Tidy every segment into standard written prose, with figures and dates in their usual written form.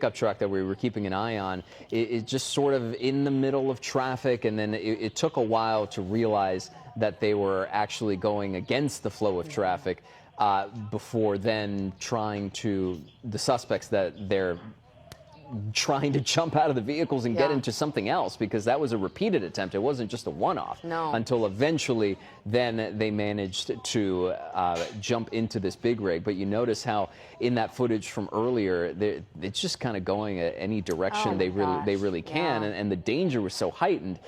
pickup truck that we were keeping an eye on, it just sort of in the middle of traffic, and then it took a while to realize that they were actually going against the flow of traffic before then the suspects that they're trying to jump out of the vehicles and get into something else, because that was a repeated attempt. It wasn't just a one-off. No. Until eventually then they managed to jump into this big rig. But you notice how in that footage from earlier, it's just kind of going at any direction they really can, and the danger was so heightened.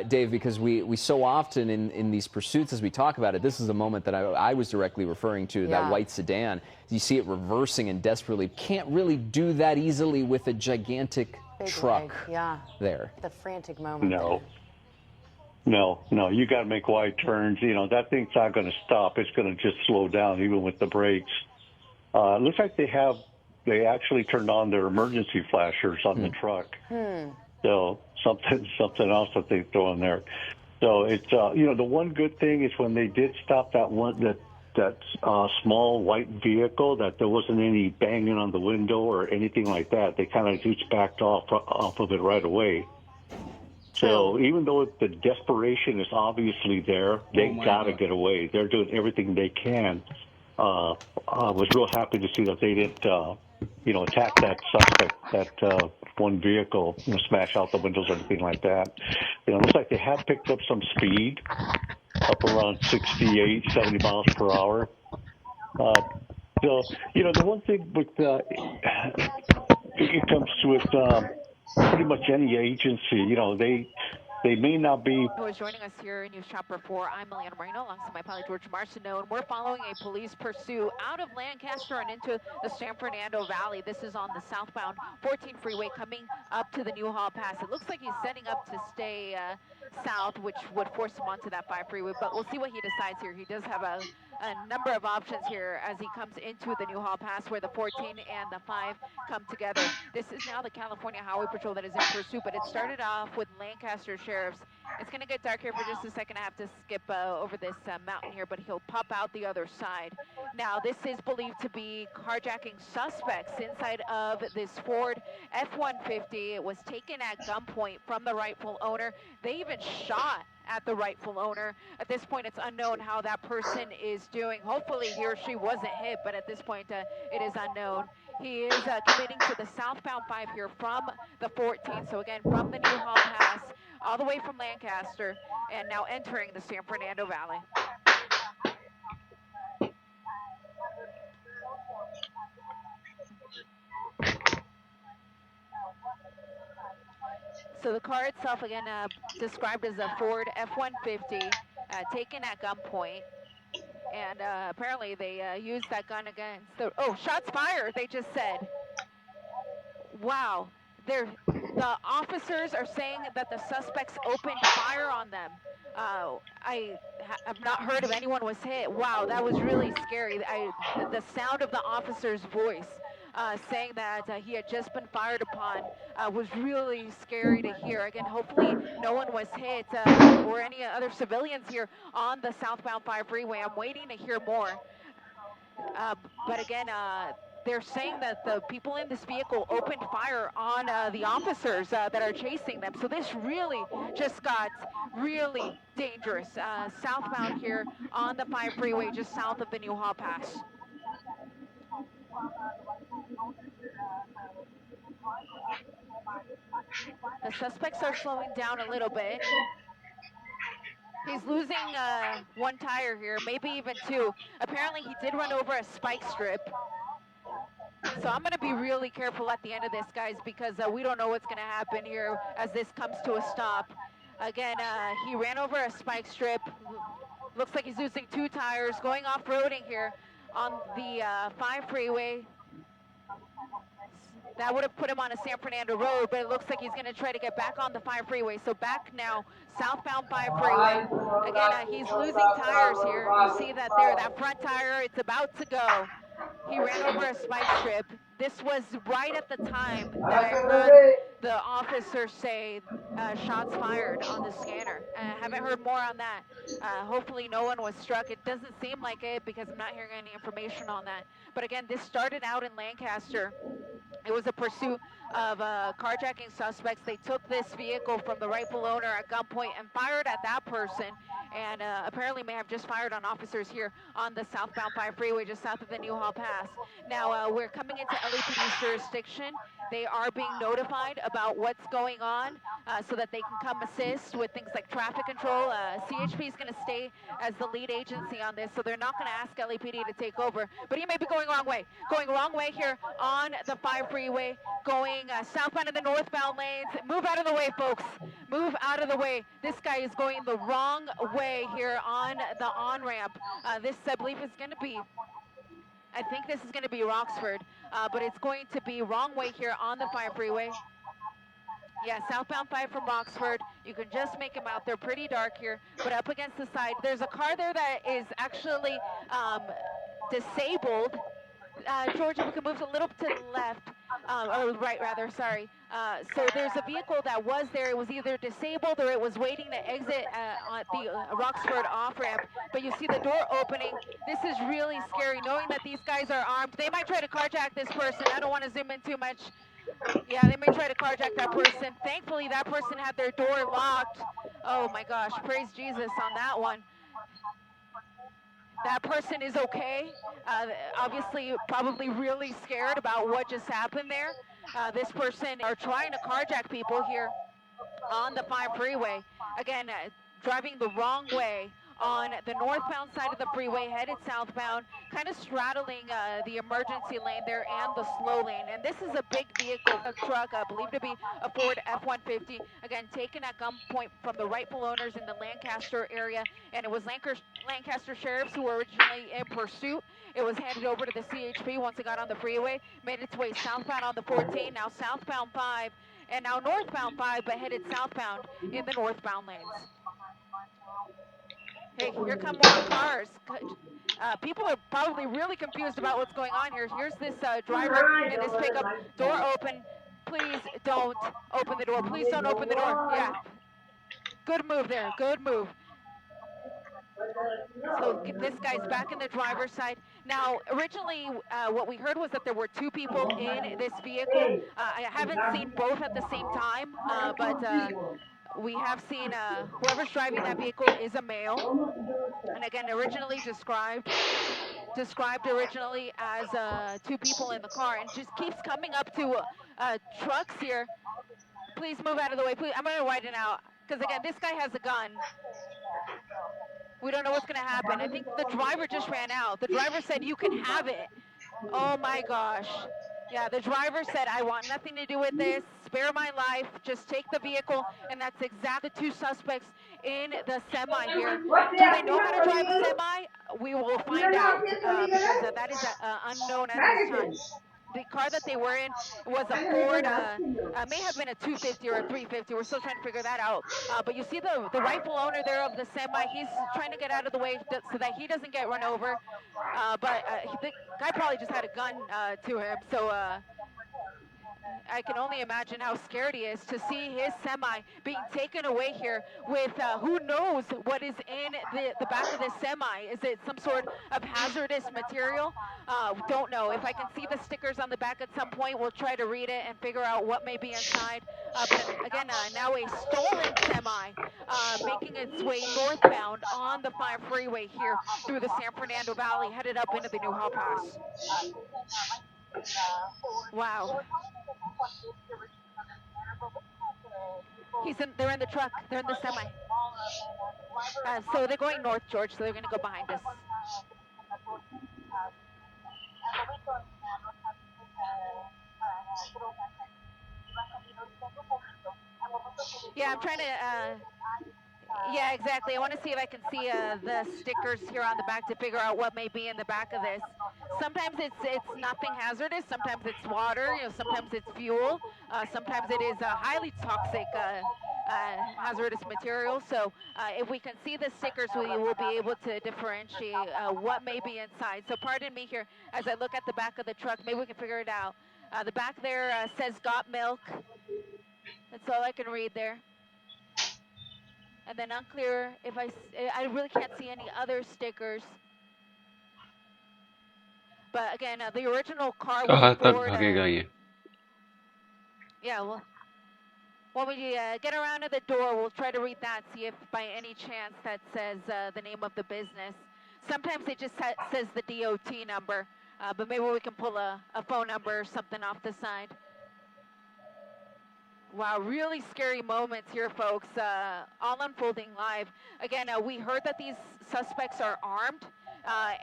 Dave, because we so often in these pursuits, as we talk about it, this is a moment that I was directly referring to, that white sedan. You see it reversing and desperately. Can't really do that easily with a gigantic truck there. The frantic moment. No, you got to make wide turns. You know, that thing's not going to stop. It's going to just slow down even with the brakes. It looks like they actually turned on their emergency flashers on the truck. So something else that they throw in there. So it's you know, the one good thing is when they did stop that small white vehicle, that there wasn't any banging on the window or anything like that. They kind of just backed off of it right away. So even though the desperation is obviously there, they got to get away. They're doing everything they can. I was real happy to see that they didn't, attack that suspect, that one vehicle, smash out the windows or anything like that. It looks like they have picked up some speed, up around 68, 70 miles per hour. So, the one thing with it comes to pretty much any agency, they may not be. Who is joining us here in News Chopper 4. I'm Eliana Moreno alongside my colleague George Marcineau, and we're following a police pursuit out of Lancaster and into the San Fernando Valley. This is on the southbound 14 freeway coming up to the Newhall Pass. It looks like he's setting up to stay south, which would force him onto that 5 freeway, but we'll see what he decides here. He does have a number of options here as he comes into the Newhall Pass, where the 14 and the 5 come together. This is now the California Highway Patrol that is in pursuit, but it started off with Lancaster Sheriffs. It's going to get dark here for just a second. I have to skip over this mountain here, but he'll pop out the other side. Now, this is believed to be carjacking suspects inside of this Ford F-150. It was taken at gunpoint from the rightful owner. They even shot at the rightful owner. At this point, it's unknown how that person is doing. Hopefully he or she wasn't hit, but at this point it is unknown. He is committing to the southbound 5 here from the 14. So again, from the Newhall Pass all the way from Lancaster, and now entering the San Fernando Valley. So the car itself, again, described as a Ford F-150, taken at gunpoint. And apparently they used that gun against shots fired, they just said. Wow. The officers are saying that the suspects opened fire on them. I have not heard if anyone was hit. Wow, that was really scary. The sound of the officer's voice saying that he had just been fired upon was really scary to hear. Again, hopefully no one was hit or any other civilians here on the southbound 5 freeway. I'm waiting to hear more. But again, they're saying that the people in this vehicle opened fire on the officers that are chasing them. So this really just got really dangerous. Southbound here on the 5 freeway, just south of the Newhall Pass. The suspects are slowing down a little bit. He's losing one tire here, maybe even 2. Apparently he did run over a spike strip. So I'm going to be really careful at the end of this, guys, because we don't know what's going to happen here as this comes to a stop. Again, he ran over a spike strip. Looks like he's losing 2 tires, going off-roading here on the 5 freeway. That would have put him on a San Fernando road, but it looks like he's going to try to get back on the 5 freeway. So back now, southbound 5 freeway. Again, he's losing tires here. You see that there, that front tire, it's about to go. He ran over a spike strip. This was right at the time that I heard the officers say shots fired on the scanner. Haven't heard more on that. Hopefully no one was struck. It doesn't seem like it because I'm not hearing any information on that. But again, this started out in Lancaster. It was a pursuit of carjacking suspects. They took this vehicle from the rightful owner at gunpoint and fired at that person, and apparently may have just fired on officers here on the southbound 5 freeway just south of the Newhall Pass. Now, we're coming into LAPD's jurisdiction. They are being notified about what's going on so that they can come assist with things like traffic control. CHP is going to stay as the lead agency on this, so they're not going to ask LAPD to take over. But he may be going wrong way. Going wrong way here on the 5 freeway, going southbound in the northbound lanes. Move out of the way, folks. Move out of the way. This guy is going the wrong way here on the on-ramp. This, I believe, is going to be, I think this is going to be Roxford, but it's going to be wrong way here on the 5 freeway. Yeah, southbound 5 from Roxford. You can just make him out. They're pretty dark here, but up against the side. There's a car there that is actually disabled. George, if we can move a little to the left, or right rather, sorry. So there's a vehicle that was there. It was either disabled or it was waiting to exit on the Roxford off-ramp. But you see the door opening. This is really scary, knowing that these guys are armed. They might try to carjack this person. I don't want to zoom in too much. Yeah, they may try to carjack that person. Thankfully, that person had their door locked. Oh my gosh, praise Jesus on that one. That person is okay. Obviously, probably really scared about what just happened there. This person are trying to carjack people here on the 5 freeway. Again, driving the wrong way on the northbound side of the freeway, headed southbound, kind of straddling the emergency lane there and the slow lane. And this is a big vehicle, a truck, believed to be a Ford F-150, again, taken at gunpoint from the rightful owners in the Lancaster area. And it was Lancaster sheriffs who were originally in pursuit. It was handed over to the CHP once it got on the freeway, made its way southbound on the 14, now southbound 5, and now northbound 5, but headed southbound in the northbound lanes. Hey, here come more cars. People are probably really confused about what's going on here. Here's this driver in this pickup. Door open. Please don't open the door. Please don't open the door. Yeah. Good move there. Good move. So this guy's back in the driver's side. Now, originally, what we heard was that there were 2 people in this vehicle. I haven't seen both at the same time, but we have seen whoever's driving that vehicle is a male. And again, originally described originally as 2 people in the car, and just keeps coming up to trucks here. Please move out of the way. Please, I'm going to widen out, because again, this guy has a gun. We don't know what's going to happen. I think the driver just ran out. The driver said, "You can have it." Oh my gosh. Yeah, the driver said, "I want nothing to do with this. Spare my life. Just take the vehicle." And that's exactly 2 suspects in the semi here. Do they know how to drive a semi? We will find out, because that is unknown at this time. The car that they were in was a Ford, may have been a 250 or a 350. We're still trying to figure that out. But you see the rightful owner there of the semi. He's trying to get out of the way so that he doesn't get run over. But the guy probably just had a gun to him. So I can only imagine how scared he is to see his semi being taken away here with who knows what is in the back of this semi. Is it some sort of hazardous material? Don't know. If I can see the stickers on the back at some point, we'll try to read it and figure out what may be inside. But again, now a stolen semi making its way northbound on the 5 freeway here through the San Fernando Valley, headed up into the Newhall Pass. Wow. They're in the truck. They're in the semi. So they're going north, George, so they're going to go behind us. Yeah, I'm trying to... yeah, exactly. I want to see if I can see the stickers here on the back to figure out what may be in the back of this. Sometimes it's nothing hazardous. Sometimes it's water. Sometimes it's fuel. Sometimes it is highly toxic hazardous material. So if we can see the stickers, we will be able to differentiate what may be inside. So pardon me here as I look at the back of the truck. Maybe we can figure it out. The back there says "Got Milk." That's all I can read there. And then unclear if I really can't see any other stickers. But again, the original car was a तब Ford. भागेगा ये Yeah, well, when we get around to the door, we'll try to read that, see if by any chance that says the name of the business. Sometimes it just says the DOT number, but maybe we can pull a phone number or something off the side. Wow, really scary moments here, folks, all unfolding live. Again, we heard that these suspects are armed,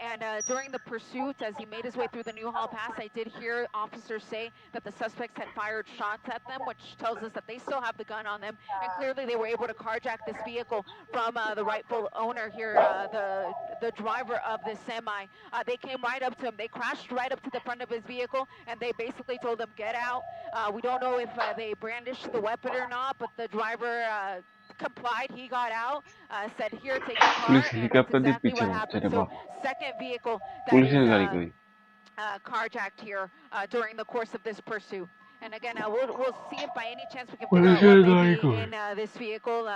and during the pursuit, as he made his way through the Newhall Pass, I did hear officers say that the suspects had fired shots at them, which tells us that they still have the gun on them, and clearly they were able to carjack this vehicle from the rightful owner here, the driver of this semi. They came right up to him. They crashed right up to the front of his vehicle, and they basically told him, get out. We don't know if they brandished the weapon or not, but the driver complied. He got out, said, here, take the car, police and that's helicopter के exactly पीछे what भागते happened. रे So बाप second vehicle that police is ने गाड़ी कोई carjacked here during the course of this pursuit. And again, we'll see if by any chance we can figure police out what ने may गाड़ी be कोई in this vehicle,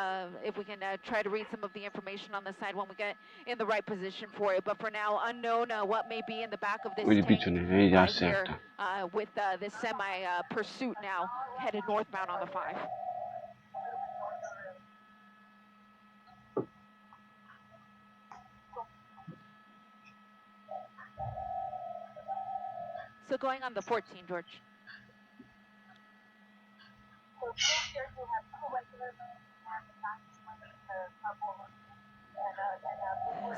if we can try to read some of the information on the side when we get in the right position for it. But for now, unknown what may be in the back of this मुझे tank पीछे नहीं यही जहाज से here हटता with this semi-pursuit now headed northbound on the 5. So going on the 14, George.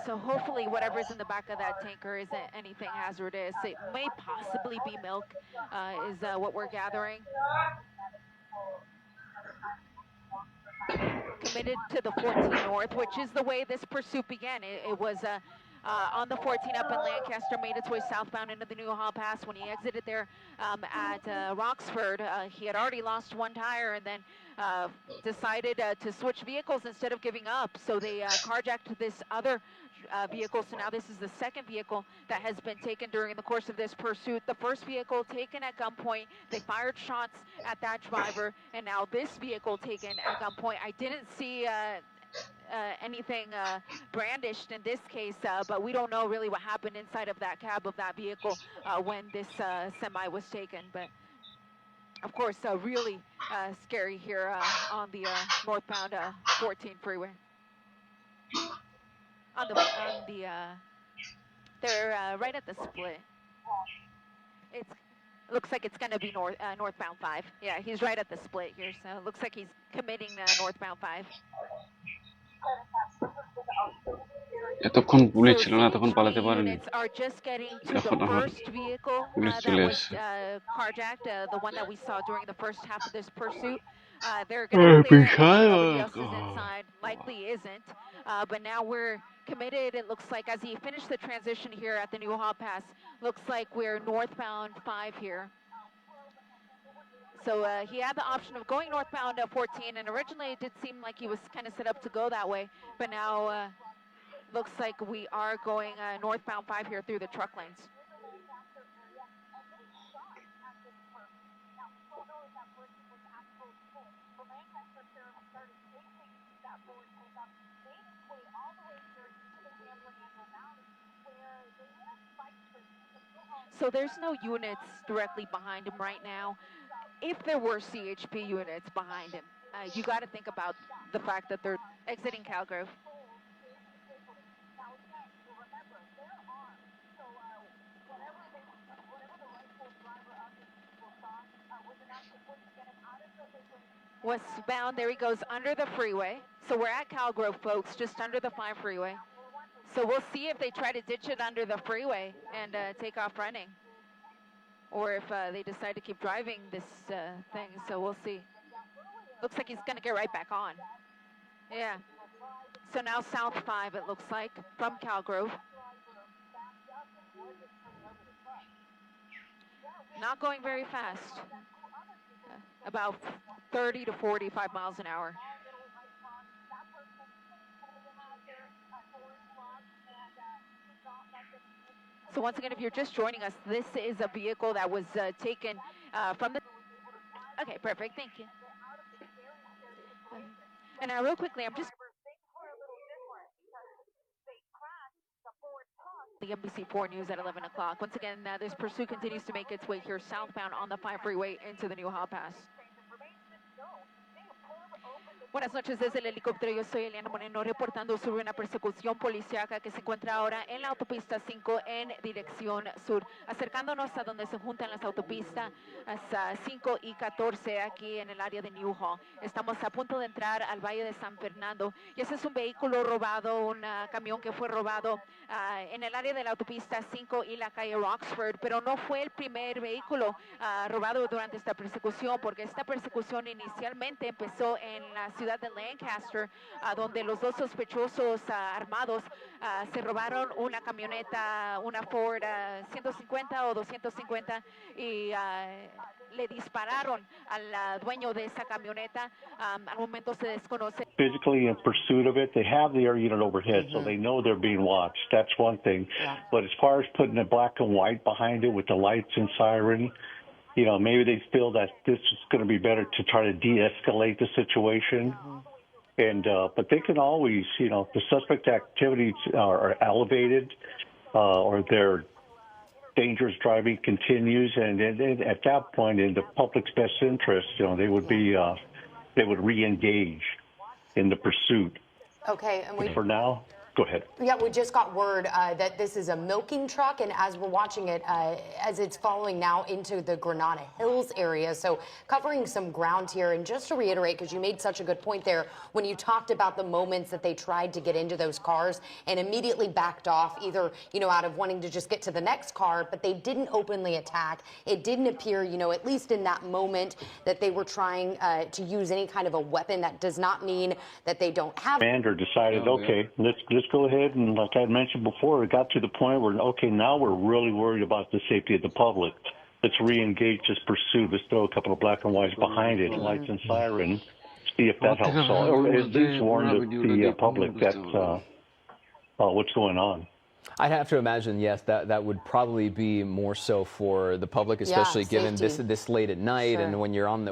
So hopefully whatever's in the back of that tanker isn't anything hazardous. It may possibly be milk, is what we're gathering. Committed to the 14 North, which is the way this pursuit began. It was on the 14 up in Lancaster, made its way southbound into the Newhall Pass. When he exited there at Roxford, he had already lost one tire and then decided to switch vehicles instead of giving up. So they carjacked this other vehicle. So now this is the second vehicle that has been taken during the course of this pursuit. The first vehicle taken at gunpoint. They fired shots at that driver, and now this vehicle taken at gunpoint. I didn't see anything brandished in this case, but we don't know really what happened inside of that cab of that vehicle when this semi was taken. But of course, really scary here on the northbound 14 freeway. They're right at the split. It looks like it's going to be northbound 5. Yeah, he's right at the split here, so it looks like he's committing northbound 5. এতক্ষণ police ছিল না তখন পালাতে পারেনি Units are just getting to এখন the আমার first vehicle police that চলে was এসেছে carjacked, the one that we saw during the first half of this pursuit. They're going to clear it, make sure nobody else is inside. Likely isn't. But now we're committed. It looks like as he finished the transition here at the Newhall Pass, looks like we're northbound 5 here. So he had the option of going northbound 14, and originally it did seem like he was kind of set up to go that way. But now looks like we are going northbound 5 here through the truck lanes. So there's no units directly behind him right now. If there were CHP units behind him, you got to think about the fact that they're exiting Calgrove. Westbound, there he goes under the freeway. So we're at Calgrove, folks, just under the 5 freeway. So we'll see if they try to ditch it under the freeway and take off running. Or if they decide to keep driving this thing, so we'll see. Looks like he's going to get right back on. Yeah. So now South 5, it looks like, from Calgrove. Not going very fast. About 30 to 45 miles an hour. So once again, if you're just joining us, this is a vehicle that was taken from the... Okay, perfect, thank you. And now, real quickly, I'm just the NBC4 News at 11 o'clock. Once again, this pursuit continues to make its way here southbound on the 5 freeway into the New Hall Pass. Buenas noches desde el helicóptero. Yo soy Eliana Moreno reportando sobre una persecución policíaca que se encuentra ahora en la autopista 5 en dirección sur, acercándonos a donde se juntan las autopistas 5 y 14 aquí en el área de New Hall. Estamos a punto de entrar al Valle de San Fernando y ese es un vehículo robado, un camión que fue robado en el área de la autopista 5 y la calle Roxford, pero no fue el primer vehículo robado durante esta persecución, porque esta persecución inicialmente empezó en la ciudad de Lancaster, donde los dos sospechosos armados se robaron una camioneta, una Ford 150 o 250 y le dispararon al dueño de esa camioneta. Al momento se desconoce. Physically in pursuit of it, they have the air unit overhead, so they know they're being watched. That's one thing. Yeah. But as far as putting a black and white behind it with the lights and siren, you know, maybe they feel that this is going to be better to try to de-escalate the situation. And but they can always, you know, if the suspect activities are elevated or their dangerous driving continues, and at that point, in the public's best interest, you know, they would be they would re-engage in the pursuit. Okay, and we For now, go ahead. Yeah, we just got word that this is a milking truck, and as we're watching it, as it's following now into the Granada Hills area, so covering some ground here. And just to reiterate, because you made such a good point there, when you talked about the moments that they tried to get into those cars and immediately backed off, either, you know, out of wanting to just get to the next car, but they didn't openly attack. It didn't appear, you know, at least in that moment, that they were trying to use any kind of a weapon. That does not mean that they don't have. Commander decided, okay, let's go ahead, and like I mentioned before, it got to the point where, okay, now we're really worried about the safety of the public. Let's re-engage this pursuit. Let's throw a couple of black and whites behind it, lights and siren, see if that helps, or at least warn the public that what's going on. I'd have to imagine, yes, that would probably be more so for the public, especially given this late at night, and when you're on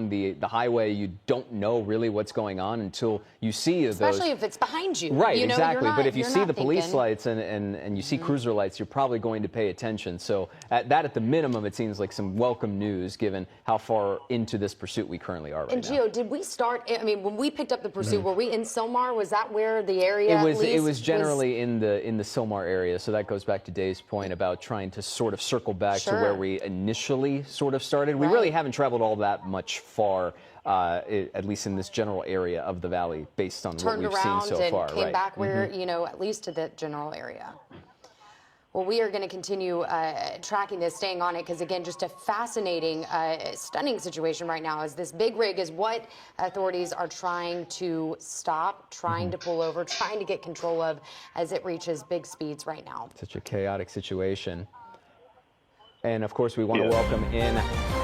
the highway, you don't know really what's going on until you see especially if it's behind you. Right, you know, exactly. not, but if you see the police thinking. lights and you see cruiser lights, you're probably going to pay attention. So at the minimum, it seems like some welcome news given how far into this pursuit we currently are right and now. Gio, did we start? I mean, when we picked up the pursuit, were we in Sylmar? Was that where the area? It was generally in the Sylmar area, so that goes back to Dave's point about trying to sort of circle back to where we initially sort of started. We really haven't traveled all that much far, at least in this general area of the valley, based on what we've seen so far. Came back where, you know, at least to the general area. Well, we are going to continue tracking this, staying on it, because, again, just a fascinating, stunning situation right now as this big rig is what authorities are trying to stop, trying to pull over, trying to get control of as it reaches big speeds right now. Such a chaotic situation. And, of course, we want to welcome in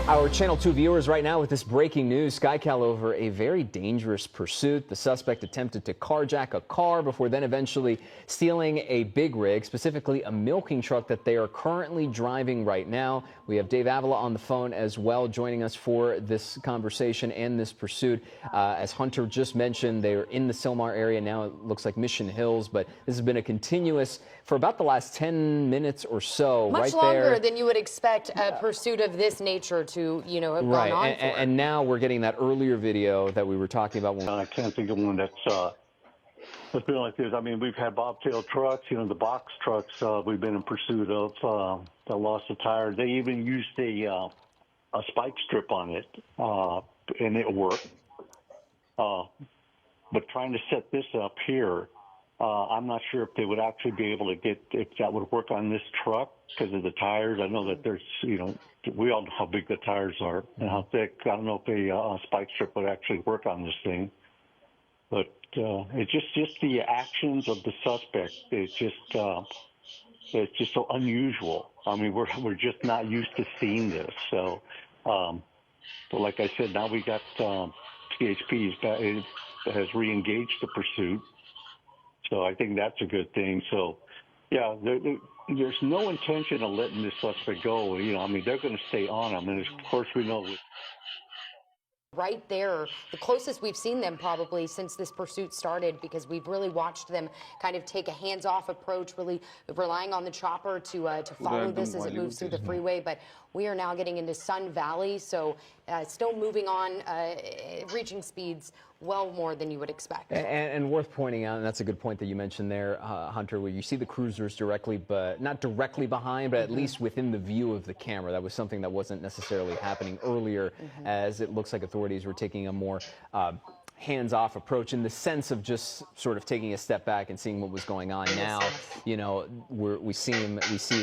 our Channel 2 viewers right now with this breaking news. SkyCal over a very dangerous pursuit. The suspect attempted to carjack a car before then eventually stealing a big rig, specifically a milking truck that they are currently driving right now. We have Dave Avila on the phone as well, joining us for this conversation and this pursuit. As Hunter just mentioned, they're in the Sylmar area now. It looks like Mission Hills, but this has been a continuous for about the last 10 minutes or so. Much longer than you would expect a pursuit of this nature to, you know, have gone on for. And now we're getting that earlier video that we were talking about. I can't think of one that's been like this. I mean, we've had bobtail trucks, you know, the box trucks we've been in pursuit of that lost a tire. They even used a spike strip on it, and it worked. But trying to set this up here, I'm not sure if they would actually be able to if that would work on this truck because of the tires. I know that there's, you know, we all know how big the tires are and how thick. I don't know if a spike strip would actually work on this thing. But it's just the actions of the suspect. It's just so unusual. I mean, we're just not used to seeing this. So, but like I said, now we got CHP has re-engaged the pursuit. So I think that's a good thing. So, yeah, there's no intention of letting this suspect go. You know, I mean, they're going to stay on him. And of course, we know right there, the closest we've seen them probably since this pursuit started, because we've really watched them kind of take a hands-off approach, really relying on the chopper to follow this as it moves through the freeway. But we are now getting into Sun Valley, so still moving on, reaching speeds well more than you would expect. And worth pointing out, and that's a good point that you mentioned there, Hunter, where you see the cruisers directly, but not directly behind, but at least within the view of the camera. That was something that wasn't necessarily happening earlier, as it looks like authorities were taking a more hands-off approach, in the sense of just sort of taking a step back and seeing what was going on. Now, you know, we see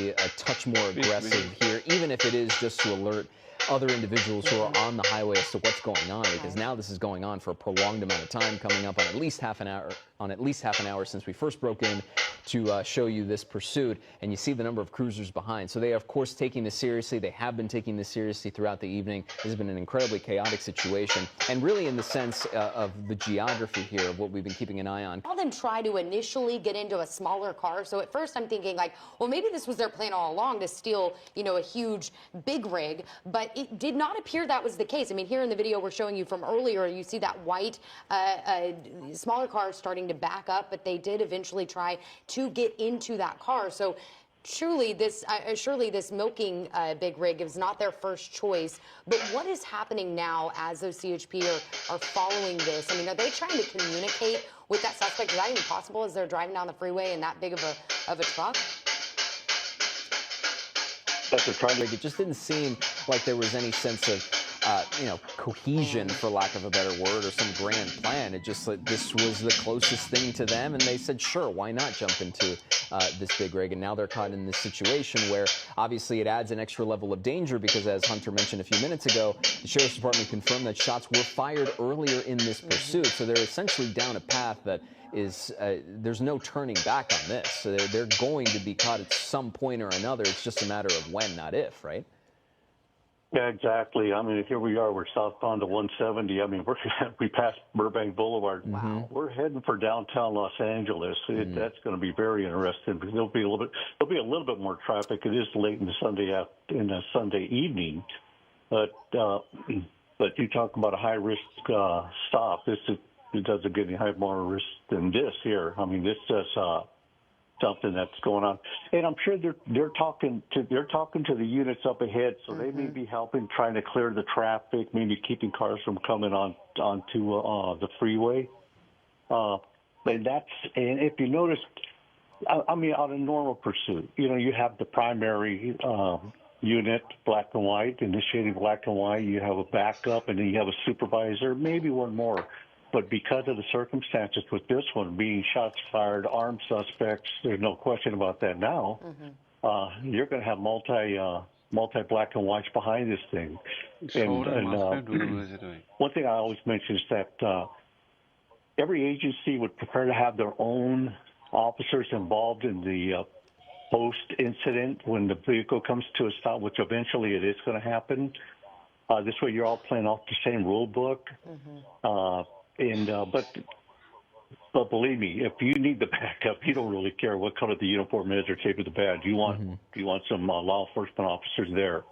a touch more aggressive here, even if it is just to alert other individuals who are on the highway as to what's going on, because now this is going on for a prolonged amount of time, coming up on at least half an hour since we first broke in to show you this pursuit. And you see the number of cruisers behind. So they are, of course, taking this seriously. They have been taking this seriously throughout the evening. This has been an incredibly chaotic situation, and really in the sense of the geography here of what we've been keeping an eye on. All them try to initially get into a smaller car. So at first I'm thinking like, well, maybe this was their plan all along, to steal, you know, a huge big rig, but it did not appear that was the case. I mean, here in the video we're showing you from earlier, you see that white smaller car starting to back up, but they did eventually try to get into that car. So surely this milking big rig is not their first choice. But what is happening now as those CHP are following this? I mean, are they trying to communicate with that suspect? Is that even possible as they're driving down the freeway in that big of a truck? It just didn't seem like there was any sense of cohesion, for lack of a better word, or some grand plan. It just like this was the closest thing to them, and they said, sure, why not jump into this big rig? And now they're caught in this situation where obviously it adds an extra level of danger, because as Hunter mentioned a few minutes ago, the Sheriff's Department confirmed that shots were fired earlier in this pursuit. So they're essentially down a path that is, there's no turning back on this. So they're going to be caught at some point or another. It's just a matter of when, not if, right? Yeah, exactly. I mean, here we are. We're southbound to 170. I mean, we passed Burbank Boulevard. Wow. We're heading for downtown Los Angeles. That's going to be very interesting, because there'll be a little bit more traffic. It is late in the Sunday evening, but you talk about a high risk stop. It doesn't get any more risk than this here. I mean, this is something that's going on, and I'm sure they're talking to the units up ahead, so they may be helping, trying to clear the traffic, maybe keeping cars from coming onto the freeway. And if you notice, I mean, on a normal pursuit, you know, you have the primary unit, black and white, initiating black and white. You have a backup, and then you have a supervisor, maybe one more. But because of the circumstances with this one being shots fired, armed suspects, there's no question about that now. You're going to have multi black and whites behind this thing. And one thing I always mention is that every agency would prefer to have their own officers involved in the post-incident when the vehicle comes to a stop, which eventually it is going to happen. This way you're all playing off the same rule book. But believe me, if you need the backup, you don't really care what color the uniform is or shape of the badge. You want some law enforcement officers there.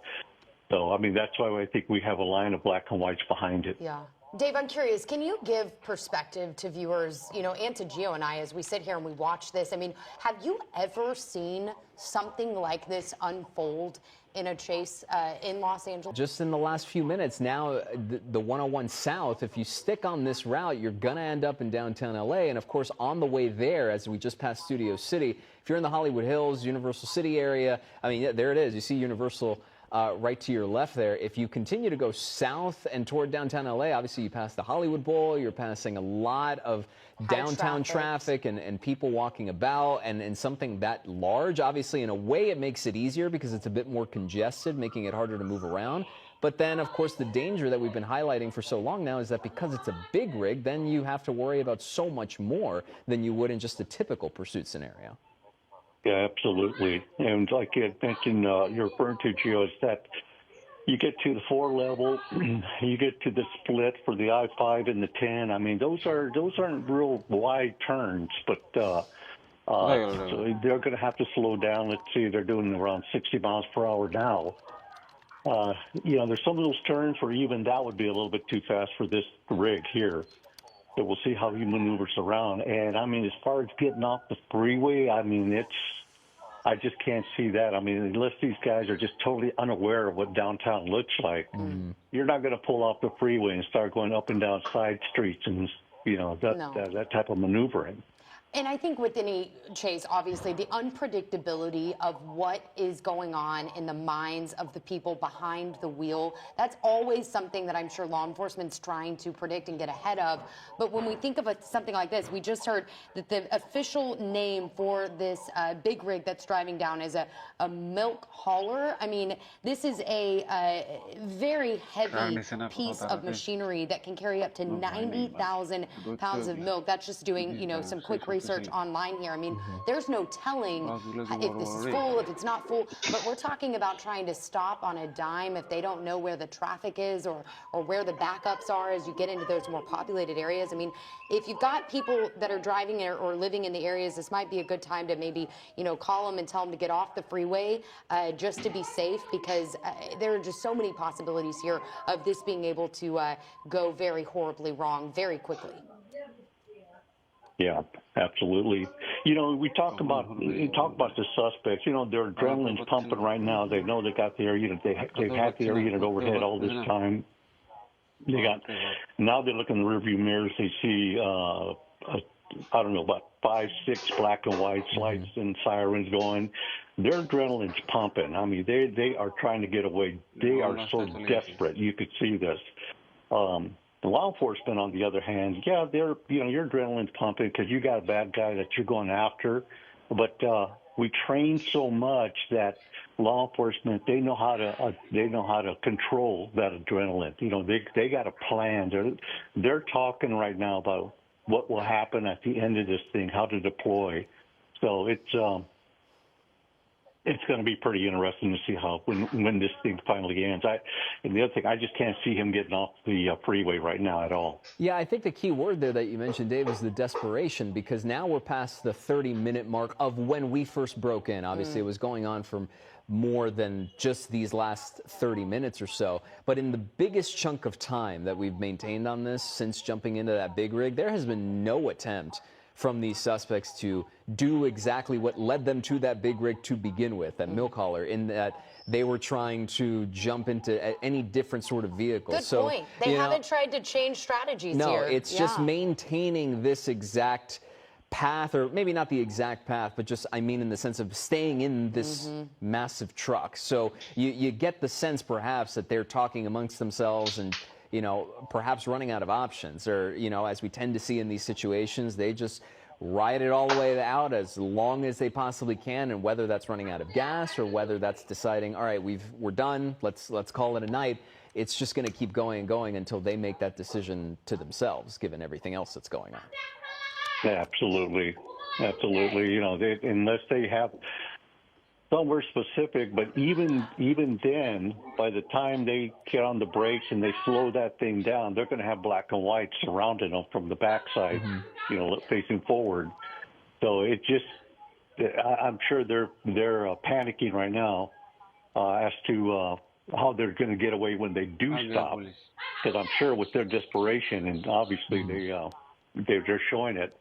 So, I mean, that's why I think we have a line of black and whites behind it. Yeah. Dave, I'm curious, can you give perspective to viewers, you know, and to Gio and I as we sit here and we watch this? I mean, have you ever seen something like this unfold in a chase in Los Angeles? Just in the last few minutes now, the 101 South, if you stick on this route, you're going to end up in downtown LA. And of course, on the way there, as we just passed Studio City, if you're in the Hollywood Hills, Universal City area, I mean, there it is. You see Universal right to your left there. If you continue to go south and toward downtown LA, obviously you pass the Hollywood Bowl, you're passing a lot of downtown traffic and people walking about, and something that large, obviously in a way it makes it easier because it's a bit more congested, making it harder to move around. But then, of course, the danger that we've been highlighting for so long now is that because it's a big rig, then you have to worry about so much more than you would in just a typical pursuit scenario. Yeah, absolutely. And like you had mentioned, you're referring to, Gio, is that you get to the 4 level, you get to the split for the I-5 and the 10. I mean, those aren't real wide turns, but so they're going to have to slow down. Let's see, they're doing around 60 miles per hour now. there's some of those turns where even that would be a little bit too fast for this rig here. So we'll see how he maneuvers around. And I mean, as far as getting off the freeway, I mean, I just can't see that. I mean, unless these guys are just totally unaware of what downtown looks like, you're not going to pull off the freeway and start going up and down side streets and, that type of maneuvering. And I think with any chase, obviously, the unpredictability of what is going on in the minds of the people behind the wheel, that's always something that I'm sure law enforcement's trying to predict and get ahead of. But when we think of something like this, we just heard that the official name for this big rig that's driving down is a milk hauler. I mean, this is a very heavy piece of machinery that can carry up to 90,000 pounds of milk. That's just doing, some quick research online here. I mean, there's no telling if this is full, if it's not full, but we're talking about trying to stop on a dime if they don't know where the traffic is or where the backups are as you get into those more populated areas. I mean, if you've got people that are driving or living in the areas, this might be a good time to maybe, call them and tell them to get off the freeway just to be safe, because there are just so many possibilities here of this being able to go very horribly wrong very quickly. Yeah, absolutely. We talk about the suspects. Their adrenaline's pumping right now. They know they got the air unit. They've had the air unit overhead all this time. Now they look in the rearview mirrors. They see about 5, 6 black and white lights and sirens going. Their adrenaline's pumping. I mean, they are trying to get away. They are so desperate. You could see this. The law enforcement, on the other hand, your adrenaline's pumping because you got a bad guy that you're going after. But we train so much that law enforcement, they know how to control that adrenaline. They got a plan. They're talking right now about what will happen at the end of this thing, how to deploy. So it's going to be pretty interesting to see when this thing finally ends. And the other thing, I just can't see him getting off the freeway right now at all. Yeah, I think the key word there that you mentioned, Dave, is the desperation, because now we're past the 30-minute mark of when we first broke in. Obviously, it was going on for more than just these last 30 minutes or so. But in the biggest chunk of time that we've maintained on this since jumping into that big rig, there has been no attempt from these suspects to do exactly what led them to that big rig to begin with, that milk hauler, in that they were trying to jump into any different sort of vehicle. Good point. They haven't tried to change strategies here. No, it's just maintaining this exact path, or maybe not the exact path, but just, I mean, in the sense of staying in this massive truck. So you get the sense perhaps that they're talking amongst themselves and, perhaps running out of options, or, as we tend to see in these situations, they just ride it all the way out as long as they possibly can, and whether that's running out of gas or whether that's deciding, all right, we're done, let's call it a night, it's just going to keep going and going until they make that decision to themselves, given everything else that's going on. Yeah, absolutely. Unless they have somewhere specific, but even then, by the time they get on the brakes and they slow that thing down, they're going to have black and white surrounding them from the backside, facing forward. So I'm sure they're panicking right now as to how they're going to get away when they do stop. Because I'm sure with their desperation, and obviously they're showing it,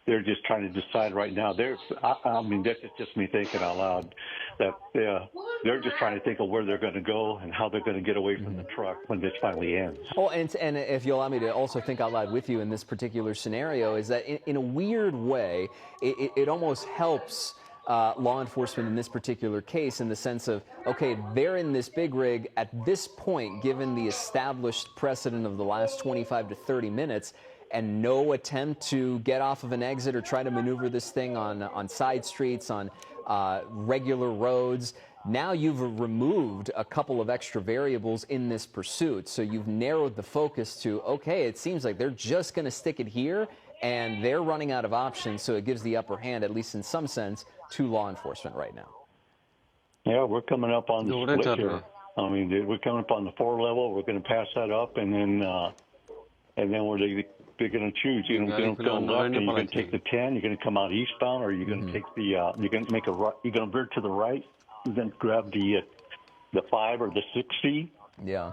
they're just trying to decide right now. I mean, that's just me thinking out loud, that they're just trying to think of where they're going to go and how they're going to get away from the truck when this finally ends. Well, and if you'll allow me to also think out loud with you in this particular scenario, is that in a weird way, it almost helps law enforcement in this particular case, in the sense of, okay, they're in this big rig at this point, given the established precedent of the last 25 to 30 minutes, and no attempt to get off of an exit or try to maneuver this thing on side streets, on regular roads. Now you've removed a couple of extra variables in this pursuit. So you've narrowed the focus to, okay, it seems like they're just going to stick it here, and they're running out of options. So it gives the upper hand, at least in some sense, to law enforcement right now. Yeah, we're coming up on the split here. I mean, we're coming up on the 4 level. We're going to pass that up, and then they're going to choose. You're going to go left, and you're going to take the 10. You're going to come out eastbound, or you're going to take the. You're going to make a. You're going to veer to the right. You're going to grab the the 5 or the 6C. Yeah.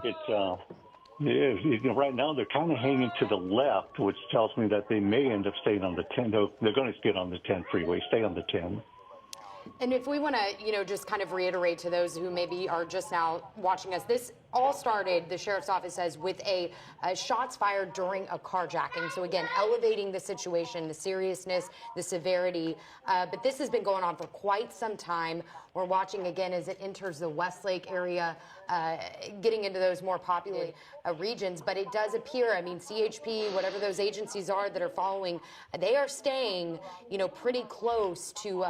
Right now they're kind of hanging to the left, which tells me that they may end up staying on the 10. They're going to get on the 10 freeway, stay on the 10. And if we want to, just kind of reiterate to those who maybe are just now watching us, this all started, the sheriff's office says, with a shots fired during a carjacking. So again, elevating the situation, the seriousness, the severity. But this has been going on for quite some time. We're watching again as it enters the Westlake area, getting into those more populated regions. But it does appear, CHP, whatever those agencies are that are following, they are staying, pretty close to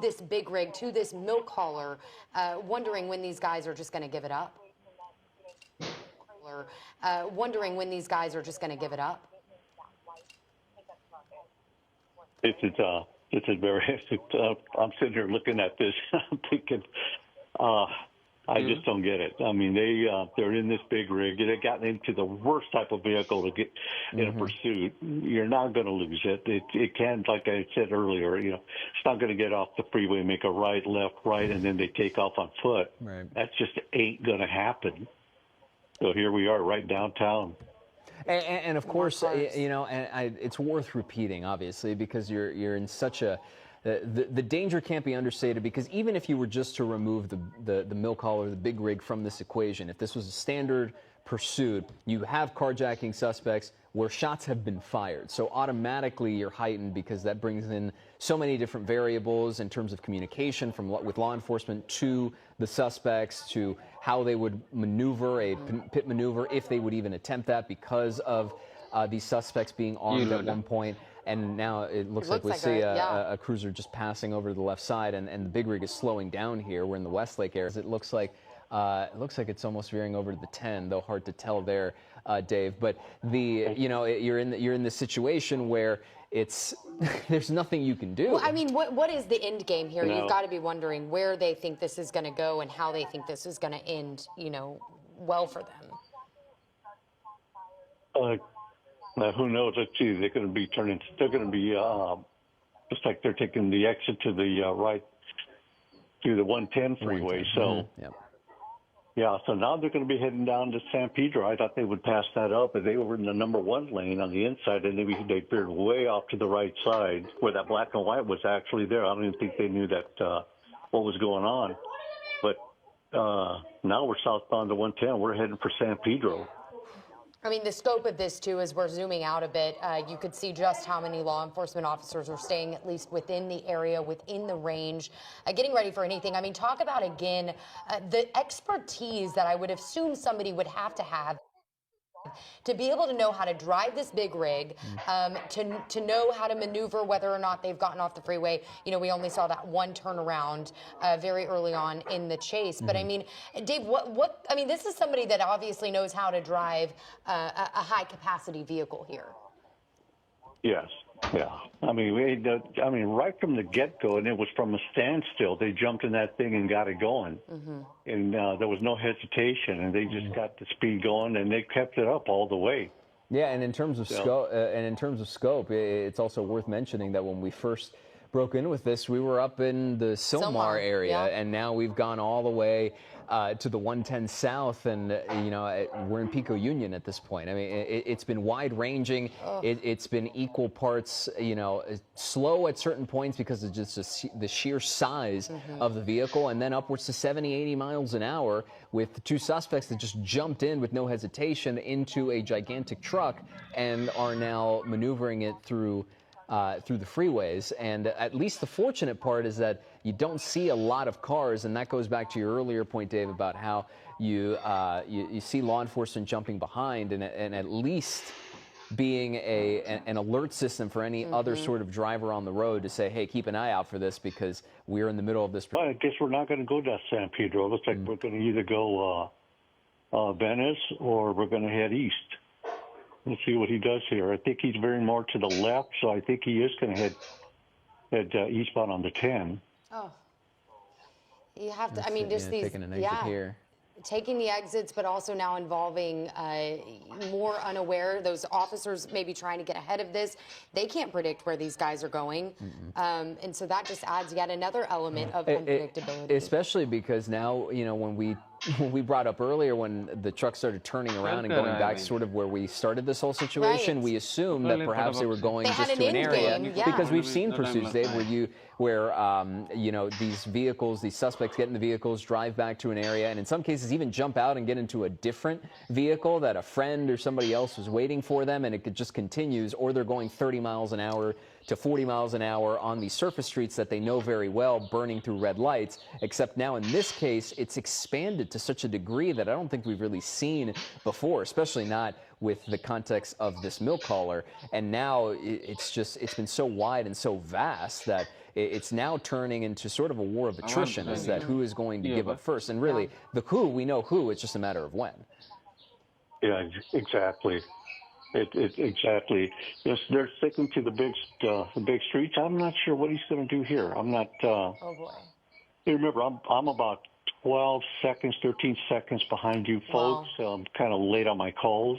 this big rig, to this milk hauler, wondering when these guys are just going to give it up. Wondering when these guys are just going to give it up. It's a very. I'm sitting here looking at this. I'm thinking, I just don't get it. They're in this big rig. They got into the worst type of vehicle to get in a pursuit. You're not going to lose it. It can, like I said earlier, it's not going to get off the freeway, make a right, left, right, and then they take off on foot. Right. That just ain't going to happen. So here we are, right downtown. And of course, it's worth repeating, obviously, because you're in such a the danger can't be understated, because even if you were just to remove the milk hauler, the big rig from this equation, if this was a standard pursuit, you have carjacking suspects where shots have been fired. So automatically you're heightened, because that brings in so many different variables in terms of communication with law enforcement to the suspects, to how they would maneuver a pit maneuver, if they would even attempt that, because of these suspects being armed at one point. And now it looks like we see a cruiser just passing over to the left side, and the big rig is slowing down here. We're in the Westlake area. It looks like it's almost veering over to the 10, though hard to tell there, Dave. But you're in this situation where there's nothing you can do. Well, what is the end game here? You've got to be wondering where they think this is going to go and how they think this is going to end, well for them. Who knows? Let's see. They're going to be just like they're taking the exit to the right through the 110 freeway. So, so now they're going to be heading down to San Pedro. I thought they would pass that up, but they were in the number 1 lane on the inside, and they veered way off to the right side where that black and white was actually there. I don't even think they knew that what was going on. But now we're southbound to 110. We're heading for San Pedro. The scope of this, too, as we're zooming out a bit, you could see just how many law enforcement officers are staying at least within the area, within the range, getting ready for anything. Talk about, again, the expertise that I would assume somebody would have to be able to know how to drive this big rig, to know how to maneuver whether or not they've gotten off the freeway. We only saw that one turnaround very early on in the chase. But Dave, this is somebody that obviously knows how to drive a high capacity vehicle here. Yes. Yeah. Right from the get-go, and it was from a standstill. They jumped in that thing and got it going. And there was no hesitation, and they just got the speed going, and they kept it up all the way. Yeah, and in terms of scope, it's also worth mentioning that when we first broke in with this, we were up in the Sylmar area, and now we've gone all the way to the 110 South, and we're in Pico Union at this point. It's been wide-ranging. It's been equal parts, slow at certain points because of just the sheer size of the vehicle, and then upwards to 70, 80 miles an hour with the 2 suspects that just jumped in with no hesitation into a gigantic truck and are now maneuvering it through the freeways. And at least the fortunate part is that you don't see a lot of cars, and that goes back to your earlier point, Dave, about how you see law enforcement jumping behind and at least being an alert system for any other sort of driver on the road to say, hey, keep an eye out for this, because we're in the middle of this. Well, I guess we're not going to go to San Pedro. It looks like we're going to either go Venice or we're going to head east. Let's see what he does here. I think he's veering more to the left, so I think he is going to head eastbound on the 10. Oh, you have to. Taking an exit here. taking the exits, but also now involving more unaware. Those officers maybe trying to get ahead of this. They can't predict where these guys are going. And so that just adds yet another element of unpredictability. Especially because now, you know, when we brought up earlier when the truck started turning around and going back sort of where we started this whole situation, we assumed that perhaps they were going just to an area because we've seen pursuits, Dave, where you know, these vehicles, these suspects get in the vehicles, drive back to an area, and in some cases even jump out and get into a different vehicle that a friend or somebody else was waiting for them, and it just continues, or they're going 30 miles an hour to 40 miles an hour on these surface streets that they know very well, burning through red lights, except now in this case, it's expanded to such a degree that I don't think we've really seen before, especially not with the context of this milk hauler. And now it's been so wide and so vast that it's now turning into sort of a war of attrition, is that who is going to give up first. And really, the who, we know who, it's just a matter of when. Yeah, exactly. Exactly. Yes, they're sticking to the big streets. I'm not sure what he's going to do here. I'm not. Oh boy. Remember, I'm about 12 seconds, 13 seconds behind you folks. Wow. So I'm kind of late on my calls.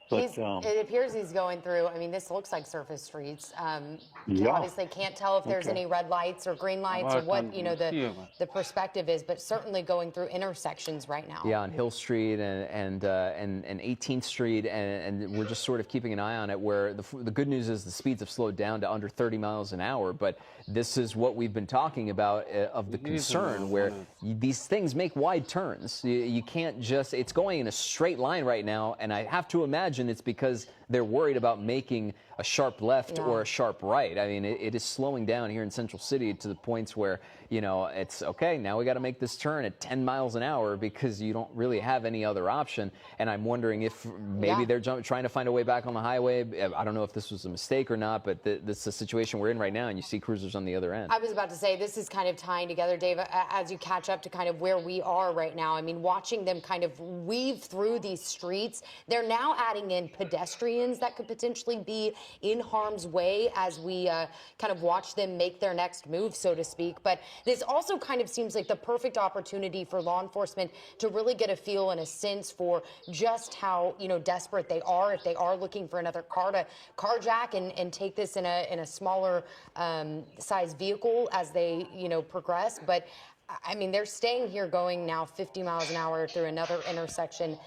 But, it appears he's going through, I mean, this looks like surface streets. Obviously can't tell if there's any red lights or green lights or what, you know, the perspective is, but certainly going through intersections right now. Yeah, on Hill Street and 18th Street, and we're just sort of keeping an eye on it, where the good news is the speeds have slowed down to under 30 miles an hour, but this is what we've been talking about of the concern, where these things make wide turns. You can't just, it's going in a straight line right now, and I have to imagine it's because they're worried about making a sharp left or a sharp right. I mean, it is slowing down here in Central City to the points where, you know, it's okay, now we got to make this turn at 10 miles an hour because you don't really have any other option. And I'm wondering if maybe they're trying to find a way back on the highway. I don't know if this was a mistake or not, but this is the situation we're in right now, and you see cruisers on the other end. I was about to say, this is kind of tying together, Dave, as you catch up to kind of where we are right now. I mean, watching them kind of weave through these streets, they're now adding in pedestrians that could potentially be in harm's way as we kind of watch them make their next move, so to speak. But this also kind of seems like the perfect opportunity for law enforcement to really get a feel and a sense for just how, you know, desperate they are, if they are looking for another car to carjack and take this in a smaller size vehicle as they, you know, progress. But I mean, they're staying here going now 50 miles an hour through another intersection,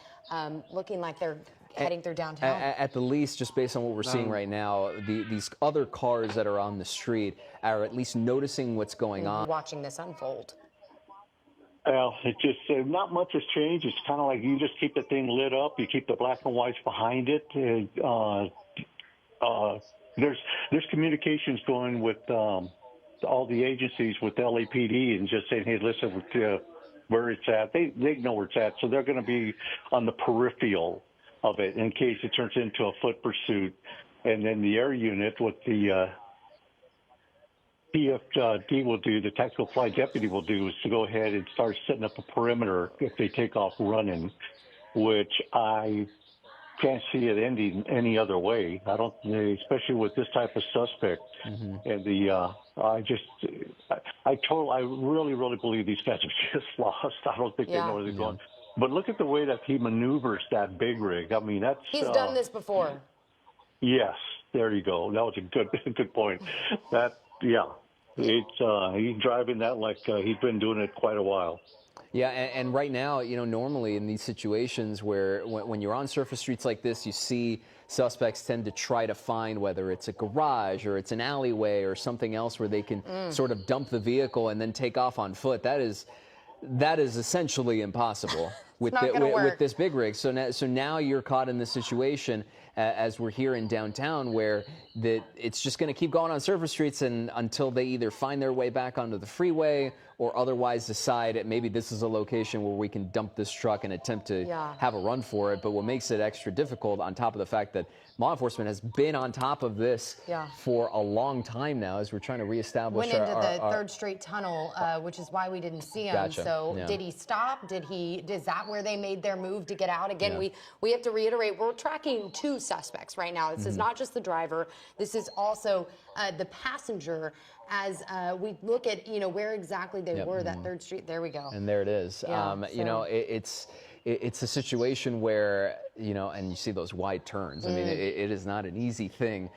looking like they're heading through downtown. At the least, just based on what we're seeing right now, these other cars that are on the street are at least noticing what's going on. Watching this unfold. Well, it just not much has changed. It's kind of like you just keep the thing lit up. You keep the black and whites behind it. There's communications going with all the agencies with LAPD and just saying, hey, listen, where it's at. They know where it's at, so they're going to be on the peripheral of it in case it turns into a foot pursuit. And then the air unit, what the PFD will do, the tactical flight deputy will do, is to go ahead and start setting up a perimeter if they take off running, which I can't see it ending any other way. I don't, especially with this type of suspect. And I really believe these guys are just lost. I don't think they know where they're going. But look at the way that he maneuvers that big rig. I mean, that's he's done this before. Yes, there you go. That was a good point. He's driving that like he's been doing it quite a while. Yeah, and right now, you know, normally in these situations where when you're on surface streets like this, you see suspects tend to try to find whether it's a garage or it's an alleyway or something else where they can sort of dump the vehicle and then take off on foot. That is essentially impossible with this big rig. So now you're caught in this situation as we're here in downtown, where it's just going to keep going on surface streets until they either find their way back onto the freeway or otherwise decide maybe this is a location where we can dump this truck and attempt to have a run for it. But what makes it extra difficult, on top of the fact that law enforcement has been on top of this for a long time now, as we're trying to reestablish Went into the 3rd Street Tunnel, which is why we didn't see him. Gotcha. So did he stop? Is that where they made their move to get out? Again, we have to reiterate, we're tracking 2 suspects right now. This is not just the driver. This is also the passenger as we look at, where exactly they were, that 3rd Street. There we go. And there it is. Yeah, It's a situation where, and you see those wide turns. I mean, it is not an easy thing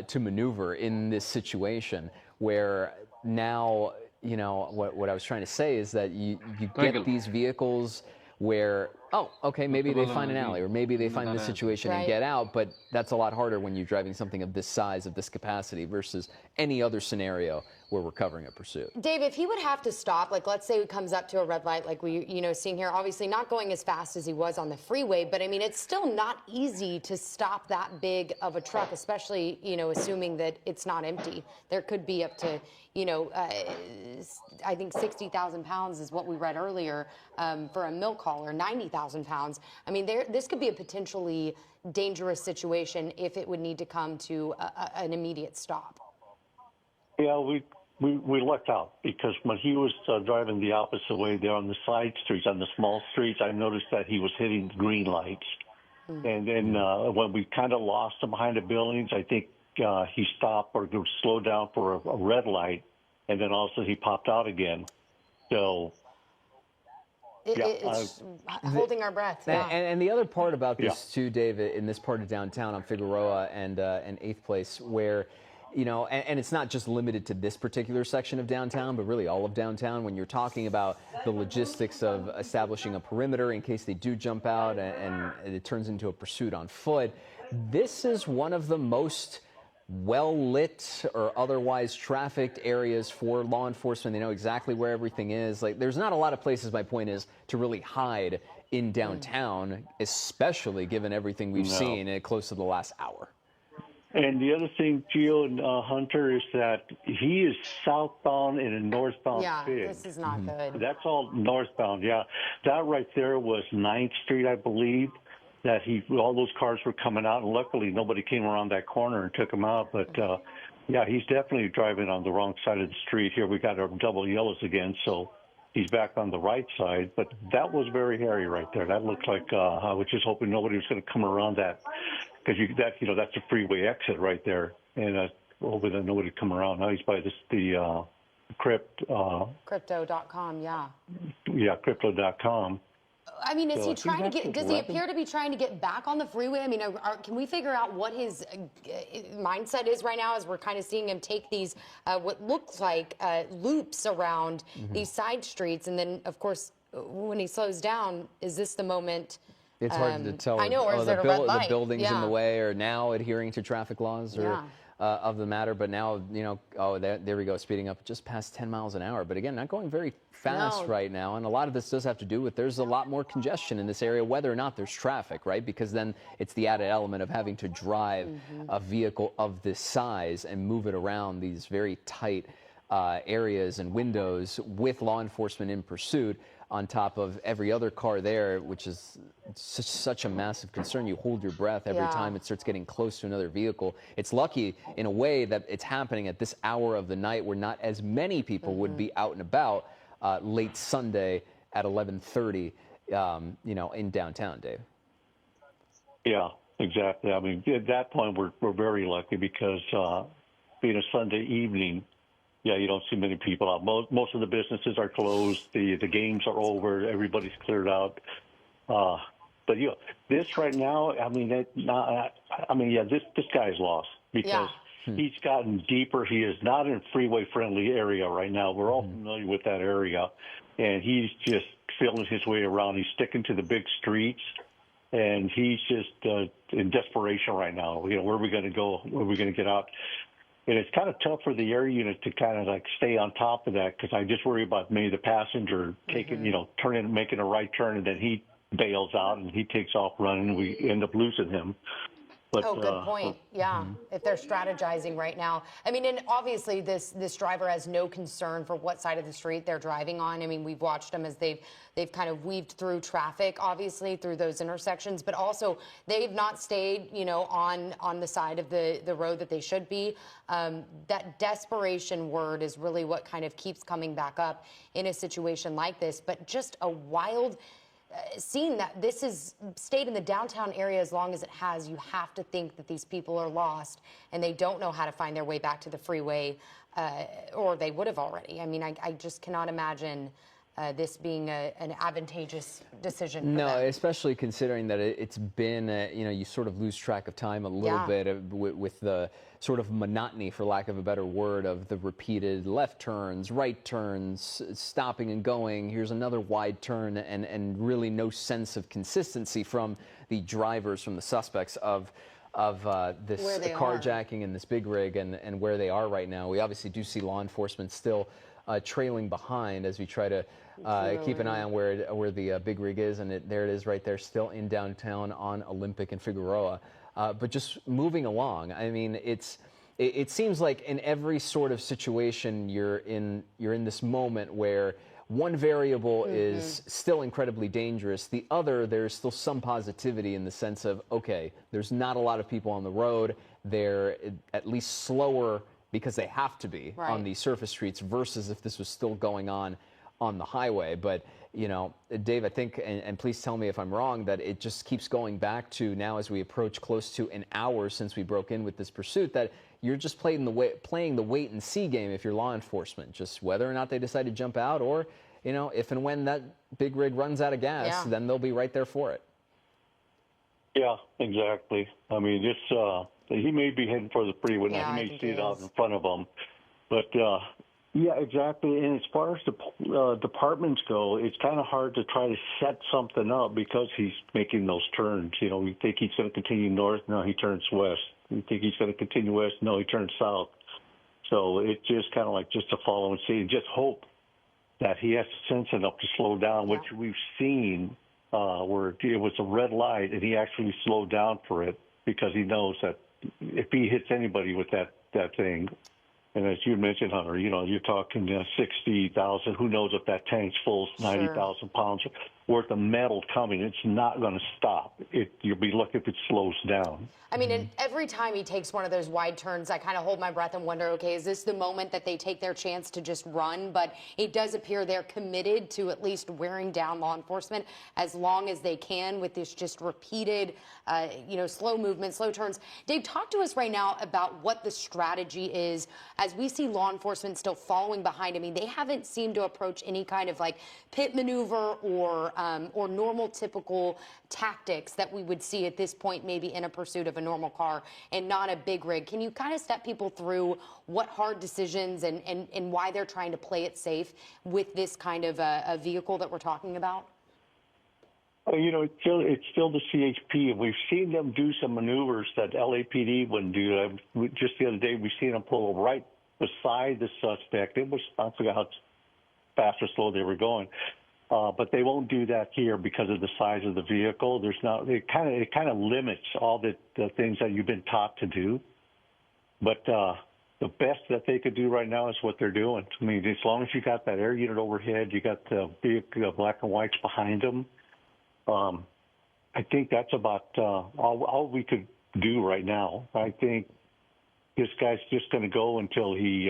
to maneuver in this situation where now, what I was trying to say is that you get these vehicles where, oh, okay, maybe they find an alley or maybe they find this situation and get out, but that's a lot harder when you're driving something of this size, of this capacity versus any other scenario where we're covering a pursuit. Dave, if he would have to stop, like let's say he comes up to a red light like we, seeing here, obviously not going as fast as he was on the freeway, but I mean, it's still not easy to stop that big of a truck, especially, assuming that it's not empty. There could be up to, I think 60,000 pounds is what we read earlier for a milk hauler, 90,000 pounds. I mean, this could be a potentially dangerous situation if it would need to come to an immediate stop. Yeah, we lucked out because when he was driving the opposite way there on the side streets, on the small streets, I noticed that he was hitting green lights. And then when we kind of lost him behind the buildings, I think he stopped or slowed down for a red light, and then also he popped out again. So it's holding our breath. Yeah. And the other part about this too, Dave, in this part of downtown on Figueroa and 8th Place, where and it's not just limited to this particular section of downtown, but really all of downtown. When you're talking about the logistics of establishing a perimeter in case they do jump out and it turns into a pursuit on foot, this is one of the most well-lit or otherwise trafficked areas for law enforcement. They know exactly where everything is. Like, there's not a lot of places, my point is, to really hide in downtown, especially given everything we've seen close to the last hour. And the other thing, Gio and Hunter, is that he is southbound in a northbound pig. This is not good. That's all northbound, That right there was 9th Street, I believe, that all those cars were coming out, and luckily nobody came around that corner and took him out. But, he's definitely driving on the wrong side of the street. Here we got our double yellows again, so he's back on the right side. But that was very hairy right there. That looked like I was just hoping nobody was going to come around that. Because that's a freeway exit right there, and hoping that nobody come around. Now he's by the Crypto.com, Crypto.com. I mean, is he trying to get? Does he appear to be trying to get back on the freeway? I mean, can we figure out what his mindset is right now as we're kind of seeing him take these what looks like loops around these side streets, and then of course when he slows down, is this the moment? It's hard to tell. I know, or is there a red light? The building's in the way, or now adhering to traffic laws, or of the matter. But now, there we go, speeding up just past 10 miles an hour. But again, not going very fast right now. And a lot of this does have to do with there's a lot more congestion in this area, whether or not there's traffic, right? Because then it's the added element of having to drive a vehicle of this size and move it around these very tight areas and windows with law enforcement in pursuit, on top of every other car there, which is such a massive concern. You hold your breath every time it starts getting close to another vehicle. It's lucky, in a way, that it's happening at this hour of the night where not as many people would be out and about late Sunday at 11:30, in downtown, Dave. Yeah, exactly. I mean, at that point, we're very lucky because being a Sunday evening, you don't see many people out. Most of the businesses are closed. The games are over. Everybody's cleared out. But this right now, I mean, this guy's lost because he's gotten deeper. He is not in a freeway-friendly area right now. We're all familiar with that area, and he's just feeling his way around. He's sticking to the big streets, and he's just in desperation right now. Where are we going to go? Where are we going to get out? And it's kind of tough for the air unit to kind of like stay on top of that, because I just worry about maybe the passenger taking, making a right turn, and then he bails out and he takes off running, and we end up losing him. But, good point. If they're strategizing right now. I mean, and obviously this driver has no concern for what side of the street they're driving on. I mean, we've watched them as they've kind of weaved through traffic, obviously, through those intersections, but also they've not stayed, on the side of the road that they should be. That desperation word is really what kind of keeps coming back up in a situation like this, but just a wild seeing that this has stayed in the downtown area as long as it has, you have to think that these people are lost and they don't know how to find their way back to the freeway, or they would have already. I mean, I just cannot imagine this being an advantageous decision for them. Especially considering that it's been, you sort of lose track of time a little bit with the sort of monotony, for lack of a better word, of the repeated left turns, right turns, stopping and going. Here's another wide turn, and really no sense of consistency from the drivers, from the suspects of this carjacking and this big rig and where they are right now. We obviously do see law enforcement still trailing behind as we try to keep an eye on where the big rig is, and there it is right there, still in downtown on Olympic and Figueroa. But just moving along, I mean, it seems like in every sort of situation you're in this moment where one variable is still incredibly dangerous. The other, there's still some positivity in the sense of, okay, there's not a lot of people on the road. They're at least slower because they have to be on these surface streets versus if this was still going on the highway. But, Dave, I think, and please tell me if I'm wrong, that it just keeps going back to now as we approach close to an hour since we broke in with this pursuit, that you're just playing the wait and see game if you're law enforcement, just whether or not they decide to jump out, or, if and when that big rig runs out of gas, then they'll be right there for it. Yeah, exactly. I mean, he may be heading for the freeway now. He may see it out in front of him. But, yeah, exactly. And as far as the departments go, it's kind of hard to try to set something up because he's making those turns. We think he's going to continue north. No, he turns west. We think he's going to continue west. No, he turns south. So it's just kind of like just to follow and see and just hope that he has sense enough to slow down, which we've seen where it was a red light and he actually slowed down for it because he knows that if he hits anybody with that thing, and as you mentioned, Hunter, you're talking 60,000. Who knows if that tank's full, 90,000 pounds worth of metal coming. It's not going to stop. You'll be lucky if it slows down. I mean, and every time he takes one of those wide turns, I kind of hold my breath and wonder, okay, is this the moment that they take their chance to just run? But it does appear they're committed to at least wearing down law enforcement as long as they can with this just repeated, slow movement, slow turns. Dave, talk to us right now about what the strategy is as we see law enforcement still following behind. I mean, they haven't seemed to approach any kind of like pit maneuver or normal typical tactics that we would see at this point, maybe in a pursuit of a normal car and not a big rig. Can you kind of step people through what hard decisions and why they're trying to play it safe with this kind of a vehicle that we're talking about? It's still the CHP, and we've seen them do some maneuvers that LAPD wouldn't do. Just the other day, we seen them pull right beside the suspect. I forgot how fast or slow they were going. But they won't do that here because of the size of the vehicle. It kind of limits all the things that you've been taught to do. But the best that they could do right now is what they're doing. I mean, as long as you got that air unit overhead, you got the vehicle, black and whites behind them. I think that's about all we could do right now. I think this guy's just going to go until he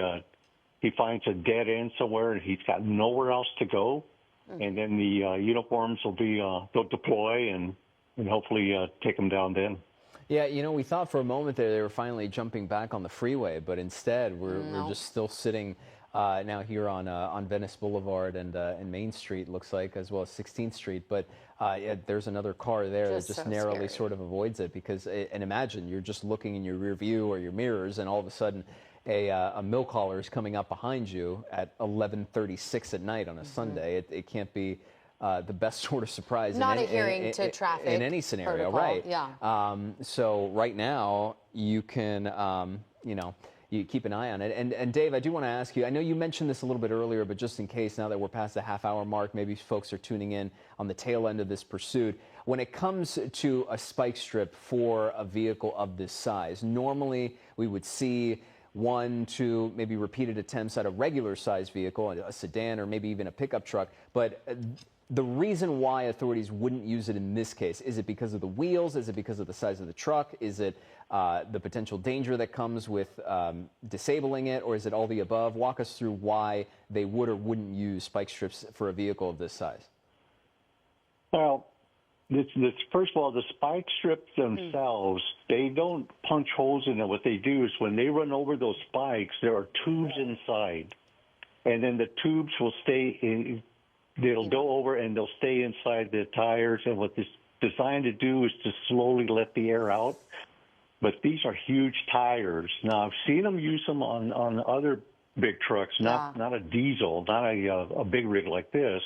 finds a dead end somewhere and he's got nowhere else to go. And then the uniforms will they'll deploy and hopefully take them down then. Yeah, we thought for a moment there they were finally jumping back on the freeway, but instead we're just still sitting now here on Venice Boulevard and Main Street, looks like, as well as 16th Street. But there's another car there that just narrowly sort of avoids it because, and imagine you're just looking in your rear view or your mirrors and all of a sudden a milk hauler is coming up behind you at 11:36 at night on a Sunday. It can't be the best sort of surprise. Not adhering to traffic in any scenario, protocol. right? Yeah. So right now you can, you keep an eye on it. And Dave, I do want to ask you, I know you mentioned this a little bit earlier, but just in case, now that we're past the half-hour mark, maybe folks are tuning in on the tail end of this pursuit. When it comes to a spike strip for a vehicle of this size, normally we would see 1, 2, maybe repeated attempts at a regular size vehicle, a sedan or maybe even a pickup truck. But the reason why authorities wouldn't use it in this case, is it because of the wheels? Is it because of the size of the truck? Is it the potential danger that comes with disabling it? Or is it all the above? Walk us through why they would or wouldn't use spike strips for a vehicle of this size. Well, first of all, the spike strips themselves, they don't punch holes in them. What they do is when they run over those spikes, there are tubes inside. And then the tubes will stay in, they'll go over and they'll stay inside the tires. And what this is designed to do is to slowly let the air out. But these are huge tires. Now, I've seen them use them on other big trucks, not a diesel, not a big rig like this.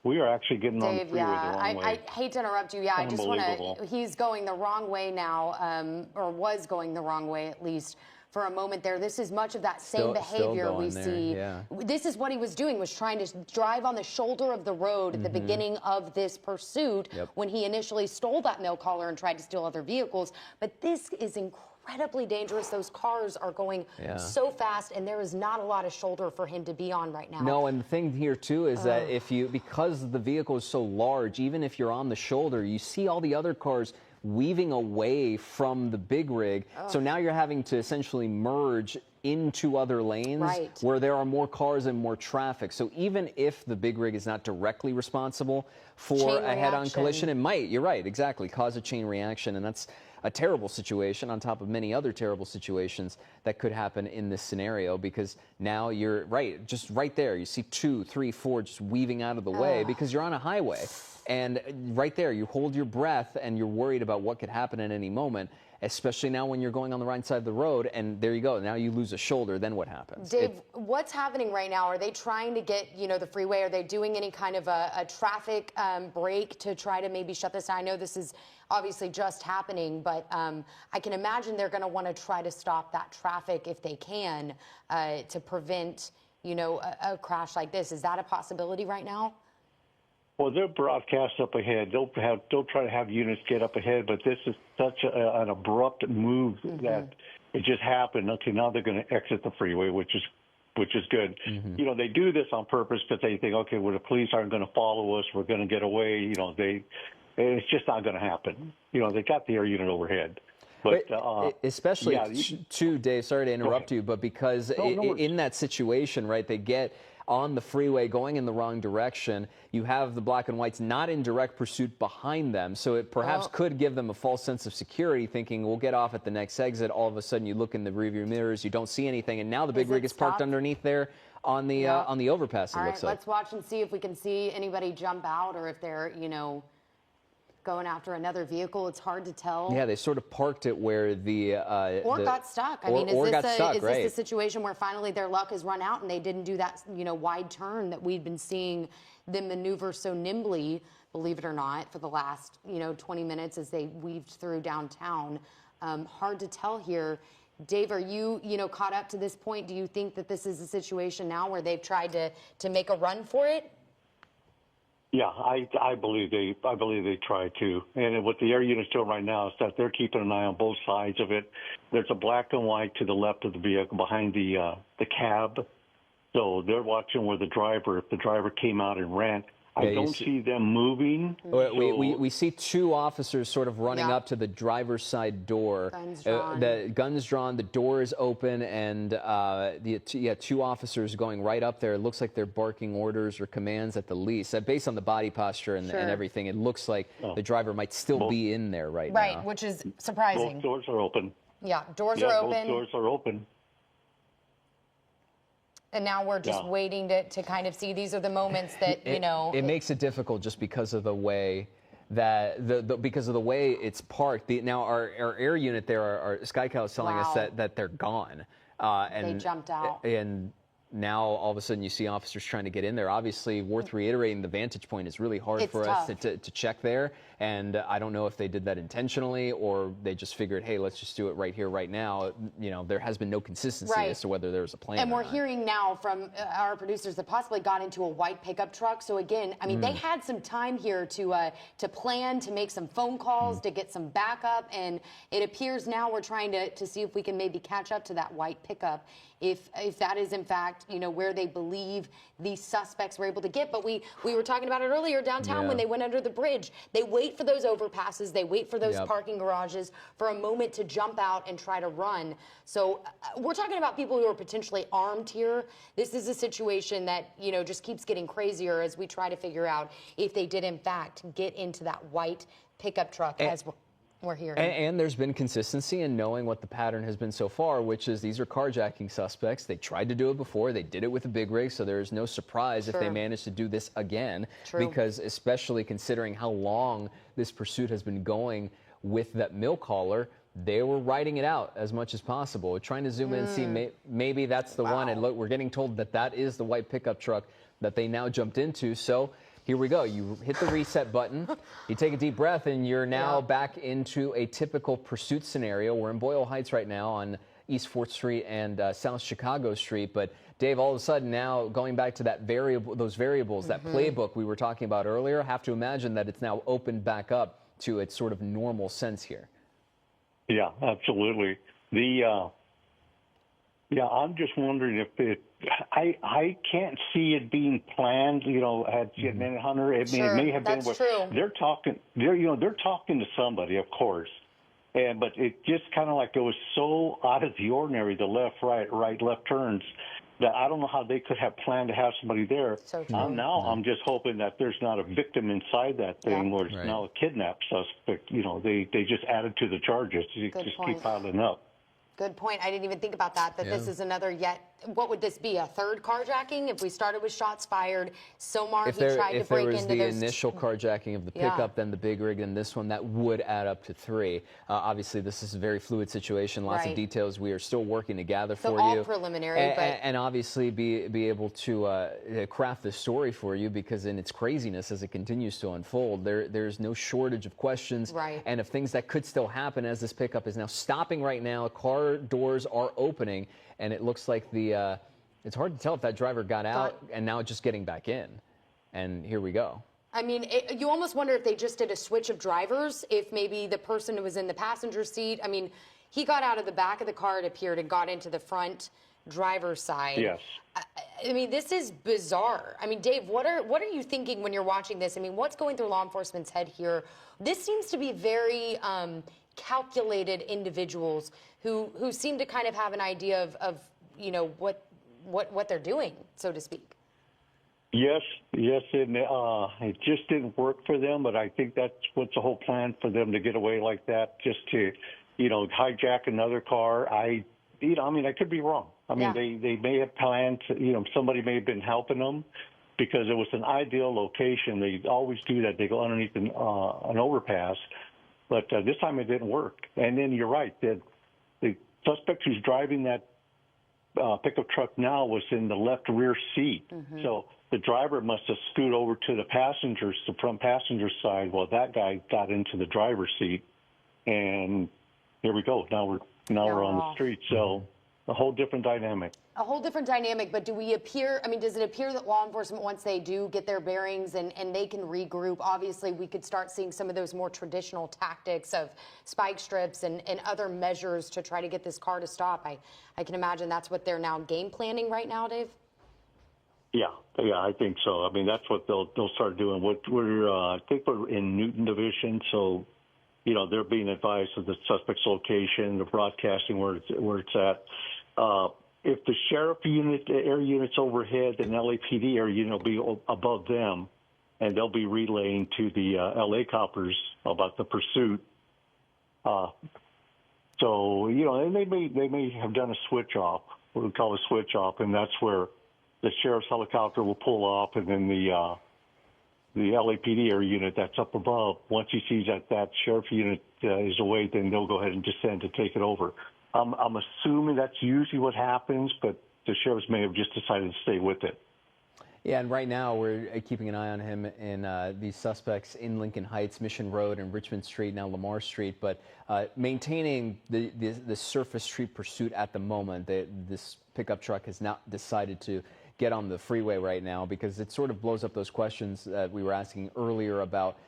We are actually getting on the freeway the wrong way. I hate to interrupt you. Yeah, I just want to, he's going the wrong way now, or was going the wrong way at least for a moment there. This is much of that same behavior we see. Yeah. This is what he was doing, was trying to drive on the shoulder of the road at the beginning of this pursuit when he initially stole that mail caller and tried to steal other vehicles. But this is incredibly dangerous. Those cars are going so fast, and there is not a lot of shoulder for him to be on right now. No, and the thing here too is that because the vehicle is so large, even if you're on the shoulder, you see all the other cars weaving away from the big rig. So now you're having to essentially merge into other lanes where there are more cars and more traffic. So even if the big rig is not directly responsible for a head-on collision, it might, you're right, exactly, cause a chain reaction. And that's a terrible situation on top of many other terrible situations that could happen in this scenario, because now you're just right there. You see 2, 3, 4 just weaving out of the way because you're on a highway. And right there, you hold your breath and you're worried about what could happen at any moment, especially now when you're going on the right side of the road, and there you go. Now you lose a shoulder, then what happens? Dave, what's happening right now? Are they trying to get, the freeway? Are they doing any kind of a traffic break to try to maybe shut this down? I know this is obviously just happening, but I can imagine they're going to want to try to stop that traffic if they can to prevent, a crash like this. Is that a possibility right now? Well, they'll broadcast up ahead. They'll try to have units get up ahead, but this is such an abrupt move that it just happened. Okay, now they're going to exit the freeway, which is good. They do this on purpose because they think, okay, well, the police aren't going to follow us. We're going to get away. It's just not going to happen. They got the air unit overhead. But especially too, Dave, sorry to interrupt you, but because in that situation, right, they get on the freeway going in the wrong direction, you have the black and whites not in direct pursuit behind them, so it perhaps could give them a false sense of security, thinking we'll get off at the next exit. All of a sudden you look in the rearview mirrors, you don't see anything, and now the big rig is parked underneath there on the overpass. It looks like. Let's watch and see if we can see anybody jump out, or if they're going after another vehicle. It's hard to tell. Yeah, they sort of parked it where got stuck. I mean, is this a situation where finally their luck has run out and they didn't do that, wide turn that we've been seeing them maneuver so nimbly, believe it or not, for the last, 20 minutes as they weaved through downtown? Hard to tell here. Dave, are you, caught up to this point? Do you think that this is a situation now where they've tried to make a run for it? Yeah, I believe they try to. And what the air unit's doing right now is that they're keeping an eye on both sides of it. There's a black and white to the left of the vehicle behind the cab. So they're watching where if the driver came out and ran. I don't see them moving. We see 2 officers sort of running up to the driver's side door. Guns drawn. The guns drawn, the door is open, and 2 officers going right up there. It looks like they're barking orders or commands at the least. Based on the body posture and everything, it looks like the driver might still be in there right now. Right, which is surprising. Both doors are open. Yeah, doors are open. Both doors are open. And now we're just waiting to kind of see. These are the moments that, It makes it difficult just because of the way that because of the way it's parked. Now our air unit there, our Sky Cow is telling us that they're gone. And they jumped out. And now all of a sudden you see officers trying to get in there. Obviously, worth reiterating, the vantage point is really hard for us to check there. And I don't know if they did that intentionally or they just figured, hey, let's just do it right here, right now. There has been no consistency as to whether there was a plan. And we're hearing now from our producers that possibly got into a white pickup truck. So again, I mean, they had some time here to plan, to make some phone calls, to get some backup. And it appears now we're trying to see if we can maybe catch up to that white pickup. If that is in fact exact, where they believe these suspects were able to get. But we were talking about it earlier downtown when they went under the bridge. They wait for those overpasses. They wait for those parking garages for a moment to jump out and try to run. So we're talking about people who are potentially armed here. This is a situation that, just keeps getting crazier as we try to figure out if they did, in fact, get into that white pickup truck as we're hearing. And there's been consistency in knowing what the pattern has been so far, which is these are carjacking suspects. They tried to do it before. They did it with a big rig, so there's no surprise if they manage to do this again. Because especially considering how long this pursuit has been going with that milk hauler, they were writing it out as much as possible, trying to zoom in and see maybe that's the one. And look, we're getting told that that is the white pickup truck that they now jumped into. So here we go. You hit the reset button, you take a deep breath, and you're now back into a typical pursuit scenario. We're in Boyle Heights right now on East 4th Street and South Chicago Street. But Dave, all of a sudden now going back to that those variables, that playbook we were talking about earlier, have to imagine that it's now opened back up to its sort of normal sense here. Yeah, absolutely. I'm just wondering if I can't see it being planned. At Hunter, it may have been. True. They're talking. They're talking to somebody, of course, but it just kind of like it was so out of the ordinary. The left, right, left turns. That I don't know how they could have planned to have somebody there. So true. Now I'm just hoping that there's not a victim inside that thing where it's now a kidnap suspect. They just added to the charges. Keep piling up. Good point. I didn't even think about that this is another what would this be, a third carjacking? If we started with shots fired, Somar, he tried to break into those. If there was the initial carjacking of the pickup, then the big rig, and this one, that would add up to 3. Obviously, this is a very fluid situation. Lots of details we are still working to gather for you. All preliminary. And obviously be able to craft this story for you, because in its craziness as it continues to unfold, there's no shortage of questions and of things that could still happen as this pickup is now stopping right now. Car doors are opening, and it looks like it's hard to tell if that driver got out and now just getting back in. And here we go. I mean, you almost wonder if they just did a switch of drivers, if maybe the person who was in the passenger seat, I mean, he got out of the back of the car, it appeared, and got into the front driver's side. Yes. I mean, this is bizarre. I mean, Dave, what are you thinking when you're watching this? I mean, what's going through law enforcement's head here? This seems to be very calculated individuals who seem to kind of have an idea of what they're doing, so to speak. Yes, it just didn't work for them, but I think that's what's the whole plan for them to get away like that, just to, hijack another car. I could be wrong. I mean, they may have planned to, somebody may have been helping them because it was an ideal location. They always do that. They go underneath an overpass, but this time it didn't work. And then you're right, the suspect who's driving that pickup truck now was in the left rear seat. So the driver must have scooted over to the front passenger side while that guy got into the driver's seat. And here we go. Now we're on the street. So a whole different dynamic. A whole different dynamic, but does it appear that law enforcement, once they do get their bearings and they can regroup, obviously we could start seeing some of those more traditional tactics of spike strips and other measures to try to get this car to stop. I can imagine that's what they're now game planning right now, Dave? Yeah, I think so. I mean, that's what they'll start doing. I think we're in Newton Division, so, they're being advised of the suspect's location, the broadcasting where it's at. If the sheriff air unit's overhead, then LAPD air unit will be above them, and they'll be relaying to the LA coppers about the pursuit. So, and they may have done a switch off, what we call a switch off, and that's where the sheriff's helicopter will pull off, and then the LAPD air unit that's up above, once he sees that sheriff unit is away, then they'll go ahead and descend to take it over. I'm assuming that's usually what happens, but the sheriffs may have just decided to stay with it. Yeah, and right now we're keeping an eye on him in these suspects in Lincoln Heights, Mission Road, and Richmond Street, now Lamar Street, but maintaining the surface street pursuit at the moment. This pickup truck has not decided to get on the freeway right now because it sort of blows up those questions that we were asking earlier about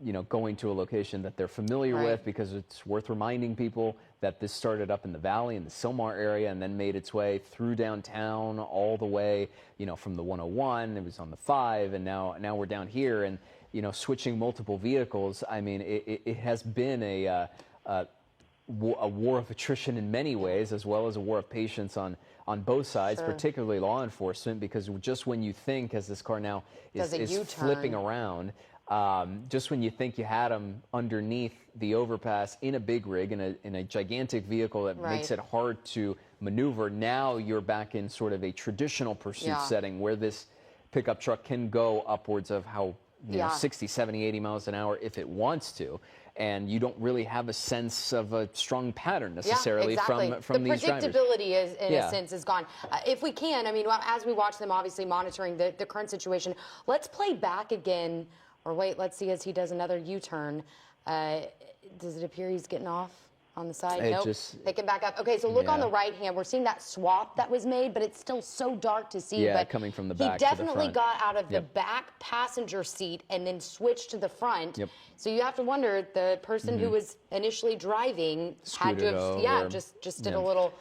you know, going to a location that they're familiar with, because it's worth reminding people that this started up in the valley, in the Silmar area, and then made its way through downtown all the way, you know, from the 101, it was on the 5, and now we're down here, and, you know, switching multiple vehicles. I mean, it has been a war of attrition in many ways, as well as a war of patience on both sides, particularly law enforcement, because just when you think, as this car now is flipping around, just when you think you had them underneath the overpass in a big rig, in a gigantic vehicle that makes it hard to maneuver, now you're back in sort of a traditional pursuit setting where this pickup truck can go upwards of you know, 60, 70, 80 miles an hour if it wants to. And you don't really have a sense of a strong pattern necessarily from these drivers. The predictability is, in a sense, is gone. If we can, I mean, as we watch them obviously monitoring the current situation, let's play back again, or wait, let's see as he does another U-turn. Does it appear he's getting off on the side? Nope. Pick him back up. Okay, so look on the right hand. We're seeing that swap that was made, but it's still so dark to see. Yeah, but coming from the back he definitely to the front. got out of the back passenger seat and then switched to the front. So you have to wonder, the person who was initially driving had to have, just did a little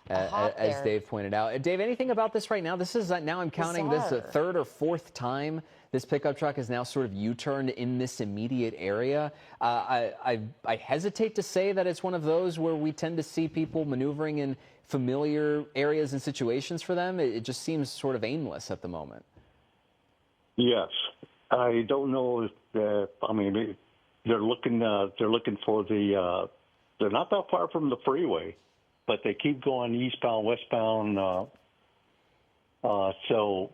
as Dave pointed out. Dave, anything about this right now? This is, now I'm counting this the third or fourth time this pickup truck is now sort of U-turned in this immediate area. I hesitate to say that it's one of those where we tend to see people maneuvering in familiar areas and situations for them. It just seems sort of aimless at the moment. Yes, I don't know if I mean, they're looking for the. They're not that far from the freeway, but they keep going eastbound, westbound. So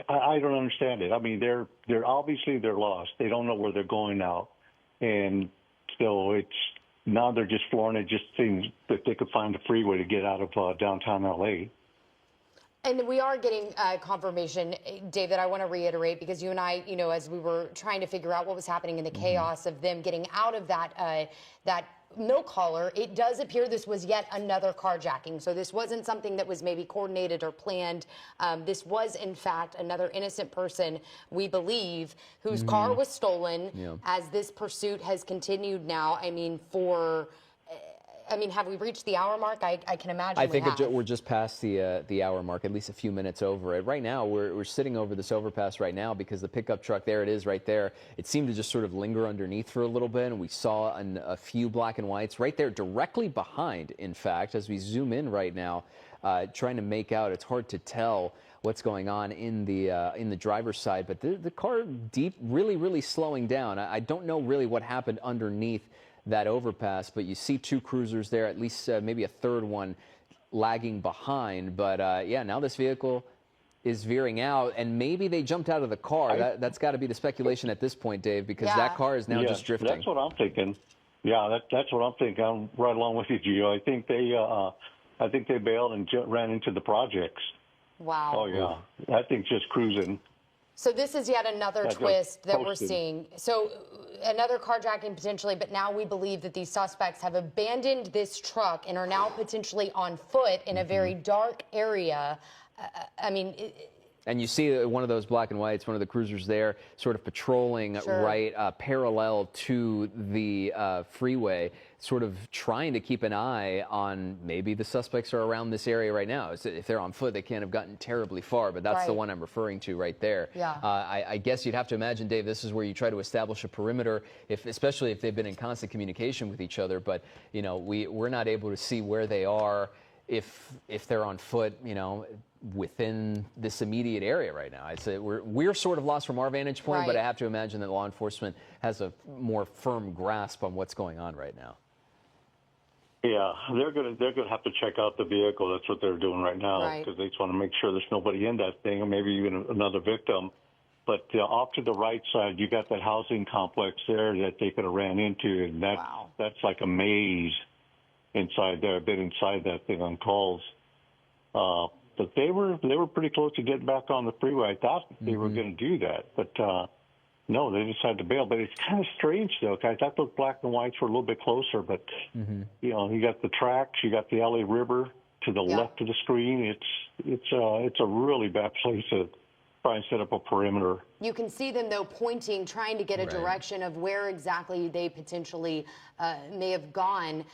I don't understand it. I mean, they're obviously lost. They don't know where they're going now, and so now they're just flooring it. Just seems that they could find a freeway to get out of downtown LA. And we are getting confirmation, Dave, that I want to reiterate, because you and I, you know, as we were trying to figure out what was happening in the chaos of them getting out of that milk hauler, it does appear this was yet another carjacking. So this wasn't something that was maybe coordinated or planned. This was, in fact, another innocent person, we believe, whose car was stolen as this pursuit has continued now. I mean, have we reached the hour mark? I can imagine I think we're just past the hour mark, at least a few minutes over it. Right now, we're sitting over this overpass right now because the pickup truck, there it is right there. It seemed to just sort of linger underneath for a little bit, and we saw a few black and whites right there directly behind, in fact, as we zoom in right now, trying to make out. It's hard to tell what's going on in the driver's side, but the car really slowing down. I don't know really what happened underneath that overpass, but you see two cruisers there, at least maybe a third one lagging behind. But yeah, now this vehicle is veering out, and maybe they jumped out of the car. That's got to be the speculation at this point, Dave, because that car is now just drifting. That's what I'm thinking. Yeah, that's what I'm thinking. I'm right along with you, Gio. I think they bailed and ran into the projects. Wow. Oh yeah, I think just cruising. So this is yet another twist that we're seeing. So another carjacking potentially, but now we believe that these suspects have abandoned this truck and are now potentially on foot in a very dark area. I mean... And you see one of those black and whites, one of the cruisers there, sort of patrolling right parallel to the freeway, sort of trying to keep an eye on maybe the suspects are around this area right now. If they're on foot, they can't have gotten terribly far, but that's the one I'm referring to right there. Yeah. I guess you'd have to imagine, Dave, this is where you try to establish a perimeter, especially if they've been in constant communication with each other. But, you know, we're not able to see where they are if they're on foot, you know, within this immediate area right now. I'd say we're sort of lost from our vantage point, but I have to imagine that law enforcement has a more firm grasp on what's going on right now. Yeah, they're gonna have to check out the vehicle. That's what they're doing right now, because they just want to make sure there's nobody in that thing, or maybe even another victim. But off to the right side, you got that housing complex there that they could have ran into, and that's like a maze inside there. I've been inside that thing on calls. But they were pretty close to getting back on the freeway. I thought they were going to do that, but no, they decided to bail. But it's kind of strange, though, because I thought those black and whites were a little bit closer. But you know, you got the tracks, you got the LA River to the left of the screen. It's a really bad place try and set up a perimeter. You can see them, though, pointing, trying to get a direction of where exactly they potentially may have gone.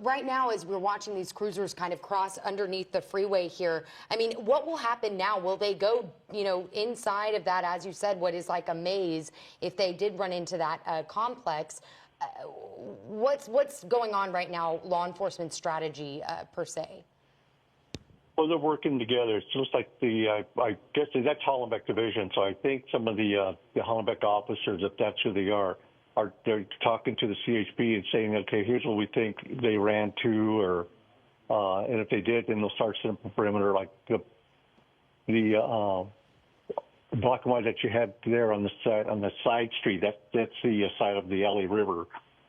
Right now, as we're watching these cruisers kind of cross underneath the freeway here, I mean, what will happen now? Will they go, inside of that, as you said, what is like a maze, if they did run into that complex? What's going on right now, law enforcement strategy per se? Well, they're working together. It's just like I guess that's Hollenbeck Division. So I think some of the Hollenbeck officers, if that's who they are, they're talking to the CHP and saying, okay, here's what we think they ran to, or and if they did, then they'll start setting up a perimeter, like the black and white that you had there on the side street. That's the side of the LA River,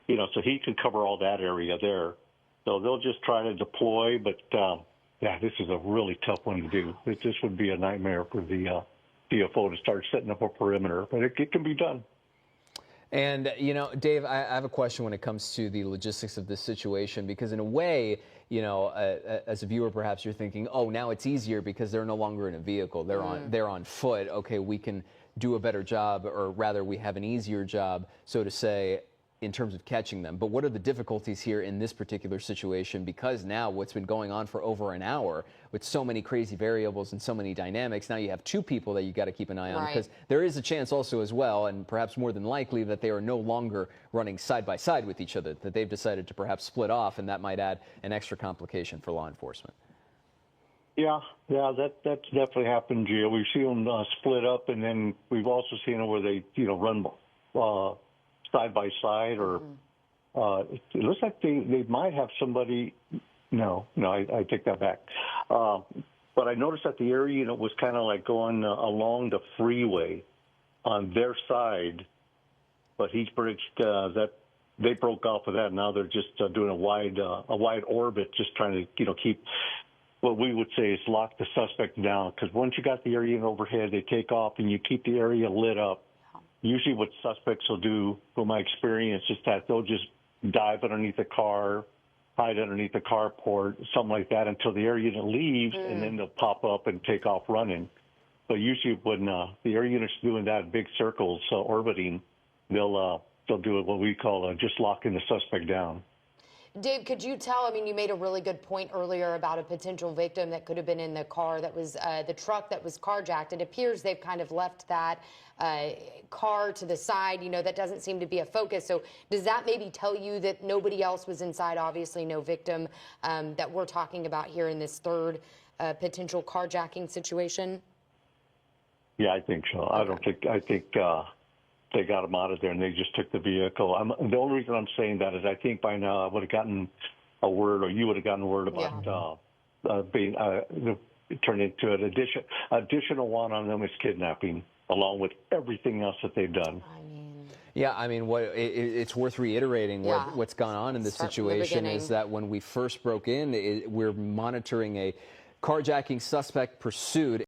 so he can cover all that area there. So they'll just try to deploy, but yeah, this is a really tough one to do. This would be a nightmare for the DFO to start setting up a perimeter, but it can be done. And, Dave, I have a question when it comes to the logistics of this situation, because in a way, as a viewer, perhaps you're thinking, oh, now it's easier because they're no longer in a vehicle. They're on foot. Okay, we can do a better job, or rather we have an easier job, so to say, in terms of catching them. But what are the difficulties here in this particular situation? Because now what's been going on for over an hour with so many crazy variables and so many dynamics, now you have two people that you got to keep an eye on, because there is a chance also as well, and perhaps more than likely, that they are no longer running side by side with each other, that they've decided to perhaps split off, and that might add an extra complication for law enforcement. Yeah, that's definitely happened, Gio. We've seen them split up, and then we've also seen them where they, run side by side, or it looks like they might have somebody. No, I take that back. But I noticed that the area was kind of like going along the freeway on their side, but he's bridged that. They broke off of that. Now they're just doing a wide orbit, just trying to keep what we would say is lock the suspect down. Because once you got the area overhead, they take off and you keep the area lit up. Usually what suspects will do, from my experience, is that they'll just dive underneath the car, hide underneath the carport, something like that, until the air unit leaves, and then they'll pop up and take off running. But usually when the air unit's doing that, big circles, orbiting, they'll do what we call just locking the suspect down. Dave, could you tell, you made a really good point earlier about a potential victim that could have been in the car that was, the truck that was carjacked. It appears they've kind of left that car to the side, that doesn't seem to be a focus. So does that maybe tell you that nobody else was inside? Obviously no victim that we're talking about here in this third potential carjacking situation? Yeah, I think so. Okay. I think they got him out of there and they just took the vehicle. The only reason I'm saying that is I think by now I would have gotten a word, or you would have gotten a word about being turned into an additional one on them is kidnapping, along with everything else that they've done. Yeah, it's worth reiterating what's gone on in this situation is that when we first broke in, we're monitoring a carjacking suspect pursued.